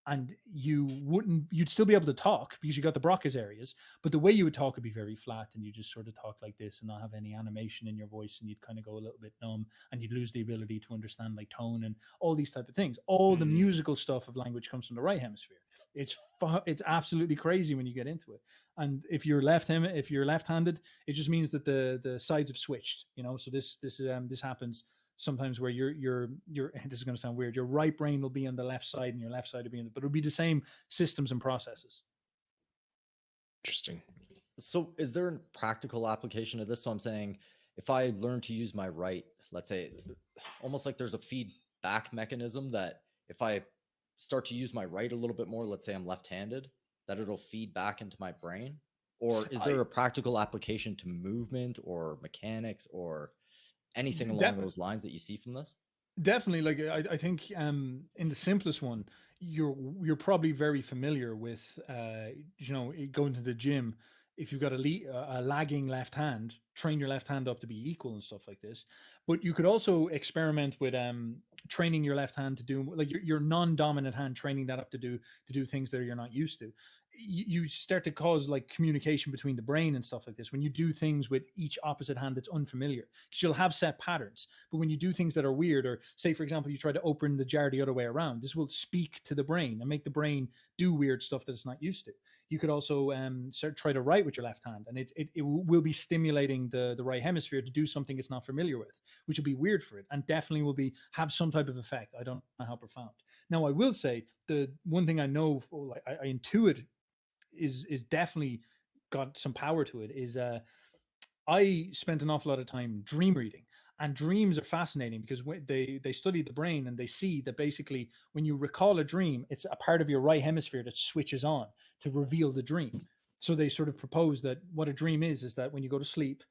and you'd still be able to talk because you got the Broca's areas, but the way you would talk would be very flat, and you just sort of talk like this and not have any animation in your voice, and you'd kind of go a little bit numb, and you'd lose the ability to understand like tone and all these type of things. All the musical stuff of language comes from the right hemisphere. It's absolutely crazy when you get into it. And if you're left-handed, it just means that the sides have switched, so this happens sometimes where your this is going to sound weird, your right brain will be on the left side and your left side will be but it'll be the same systems and processes. Interesting. So is there a practical application of this? So I'm saying if I learn to use my right, let's say almost like there's a feedback mechanism that if I start to use my right a little bit more, let's say I'm left-handed, that it'll feed back into my brain? Or is there a practical application to movement or mechanics or anything along those lines that you see from this? Definitely. Like I think in the simplest one, you're probably very familiar with going to the gym. If you've got a lagging left hand, train your left hand up to be equal and stuff like this. But you could also experiment with training your left hand to do like your non-dominant hand, training that up to do things that you're not used to. You start to cause like communication between the brain and stuff like this when you do things with each opposite hand that's unfamiliar, because you'll have set patterns. But when you do things that are weird, or say for example you try to open the jar the other way around, this will speak to the brain and make the brain do weird stuff that it's not used to. You could also try to write with your left hand, and it will be stimulating the right hemisphere to do something it's not familiar with, which will be weird for it, and definitely will have some type of effect. I don't know how profound. Now I will say the one thing I know, like I intuit is definitely got some power to it, is I spent an awful lot of time dream reading, and dreams are fascinating because they study the brain, and they see that basically when you recall a dream, it's a part of your right hemisphere that switches on to reveal the dream. So they sort of propose that what a dream is that when you go to sleep,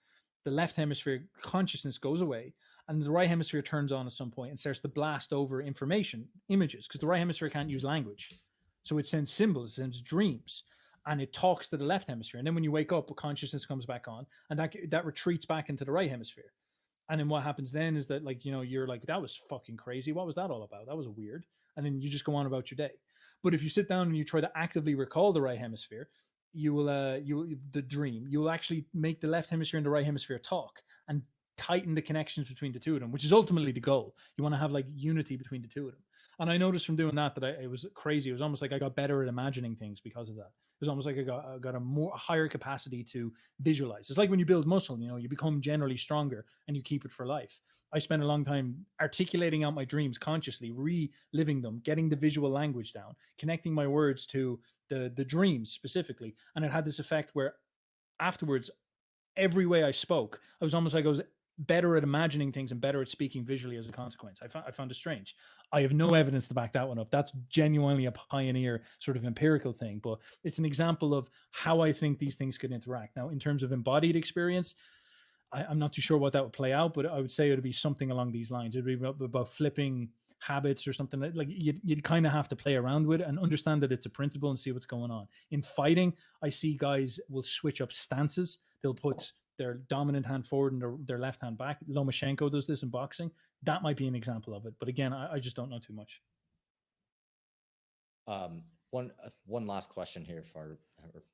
the left hemisphere consciousness goes away, and the right hemisphere turns on at some point and starts to blast over information, images, because the right hemisphere can't use language. So it sends symbols, it sends dreams, and it talks to the left hemisphere. And then when you wake up, consciousness comes back on, and that retreats back into the right hemisphere. And then what happens then is that, like, you're like, that was fucking crazy. What was that all about? That was weird. And then you just go on about your day. But if you sit down and you try to actively recall the right hemisphere, the dream, you'll actually make the left hemisphere and the right hemisphere talk and tighten the connections between the two of them, which is ultimately the goal. You want to have like unity between the two of them. And I noticed from doing that it was crazy. It was almost like I got better at imagining things because of that. It was almost like I got a higher capacity to visualize. It's like when you build muscle, you become generally stronger and you keep it for life. I spent a long time articulating out my dreams consciously, reliving them, getting the visual language down, connecting my words to the dreams specifically. And it had this effect where afterwards, every way I spoke, I was almost like I was better at imagining things and better at speaking visually as a consequence. I found it strange. I have no evidence to back that one up. That's genuinely a pioneer sort of empirical thing, but it's an example of how I think these things could interact. Now, in terms of embodied experience, I'm not too sure what that would play out, but I would say it would be something along these lines. It'd be about flipping habits or something like you'd kind of have to play around with it and understand that it's a principle and see what's going on. In fighting, I see guys will switch up stances. They'll put their dominant hand forward and their left hand back. Lomachenko does this in boxing. That might be an example of it. But again, I just don't know too much. One last question here, or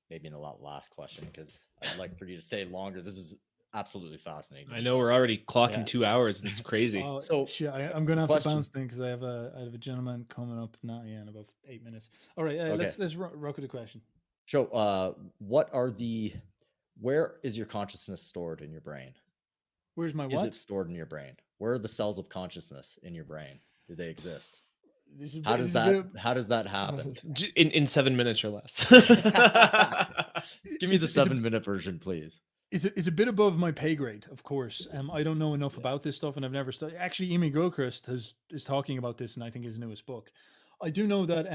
maybe not last question, because I'd like for you to say longer. This is absolutely fascinating. I know we're already clocking 2 hours. This is crazy. So shit, I'm gonna have to bounce thing because I have a gentleman coming up now. Yeah, in about 8 minutes. All right, okay. Let's rock with the question. So, where is your consciousness stored in your brain? Where's my what? Is it stored in your brain? Where are the cells of consciousness in your brain? Do they exist? How does that happen? In 7 minutes or less. Give me the 7-minute version, please. It's a bit above my pay grade, of course. I don't know enough about this stuff, and I've never studied. Actually, Amy Gilchrist is talking about this, and I think his newest book. I do know that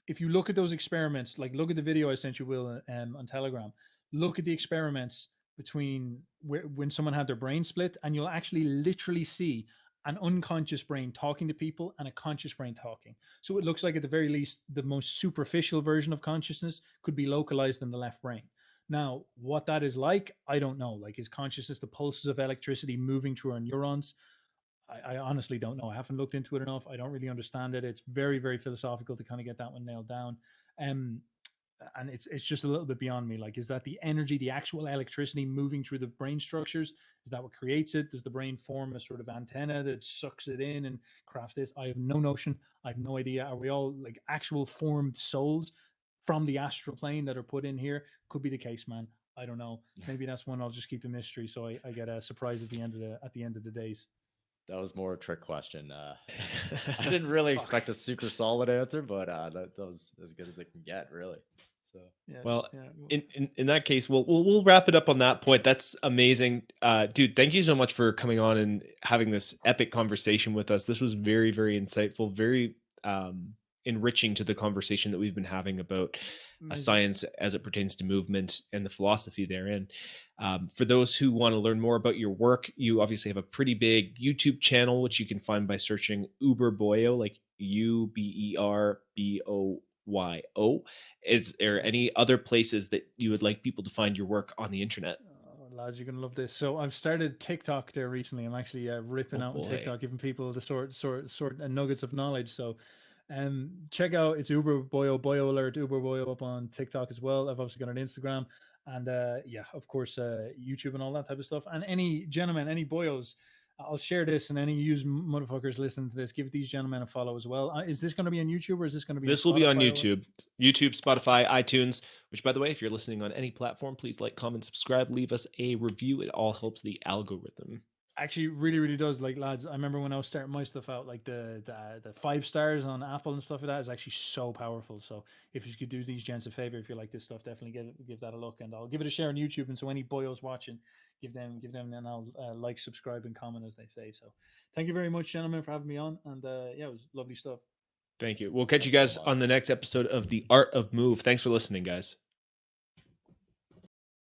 if you look at those experiments, like look at the video I sent you, Will, on Telegram. Look at the experiments between when someone had their brain split, and you'll actually literally see an unconscious brain talking to people and a conscious brain talking. So it looks like, at the very least, the most superficial version of consciousness could be localized in the left brain. Now, what that is like, I don't know. Like, is consciousness the pulses of electricity moving through our neurons? I honestly don't know. I haven't looked into it enough. I don't really understand it. It's very, very philosophical to kind of get that one nailed down. And it's just a little bit beyond me. Like, is that the energy, the actual electricity moving through the brain structures? Is that what creates it? Does the brain form a sort of antenna that sucks it in and crafts this? I have no notion. I have no idea. Are we all like actual formed souls from the astral plane that are put in here? Could be the case, man. I don't know. Maybe that's one I'll just keep a mystery, so I get a surprise at the end of the days. That was more a trick question. I didn't really expect a super solid answer, but that was as good as it can get, really. So yeah, well, yeah. In that case, we'll wrap it up on that point. That's amazing, dude. Thank you so much for coming on and having this epic conversation with us. This was very, very insightful, very enriching to the conversation that we've been having about science as it pertains to movement and the philosophy therein. For those who want to learn more about your work, you obviously have a pretty big YouTube channel, which you can find by searching Uberboyo, like Uberboyo. Is there any other places that you would like people to find your work on the internet? Lads, you're gonna love this. So I've started TikTok there recently. I'm actually ripping out on TikTok, giving people the sort nuggets of knowledge. So check out, it's Uberboyo, Boyo Alert, Uberboyo up on TikTok as well. I've obviously got an Instagram, and yeah, of course, YouTube and all that type of stuff. And any gentlemen, any boyos, I'll share this, and any used motherfuckers listening to this, give these gentlemen a follow as well. Is this going to be on YouTube, or is this going to be? This will be on YouTube, Spotify, iTunes. Which, by the way, if you're listening on any platform, please like, comment, subscribe, leave us a review. It all helps the algorithm. Actually, really, really does. Like, lads, I remember when I was starting my stuff out, like the 5 stars on Apple and stuff like that is actually so powerful. So if you could do these gents a favor, if you like this stuff, definitely give that a look, and I'll give it a share on YouTube. And so any boyos watching, give them, and I'll like, subscribe, and comment, as they say. So thank you very much, gentlemen, for having me on, and yeah, it was lovely stuff. Thank you. We'll catch you guys on the next episode of The Art of Move. Thanks for listening, guys.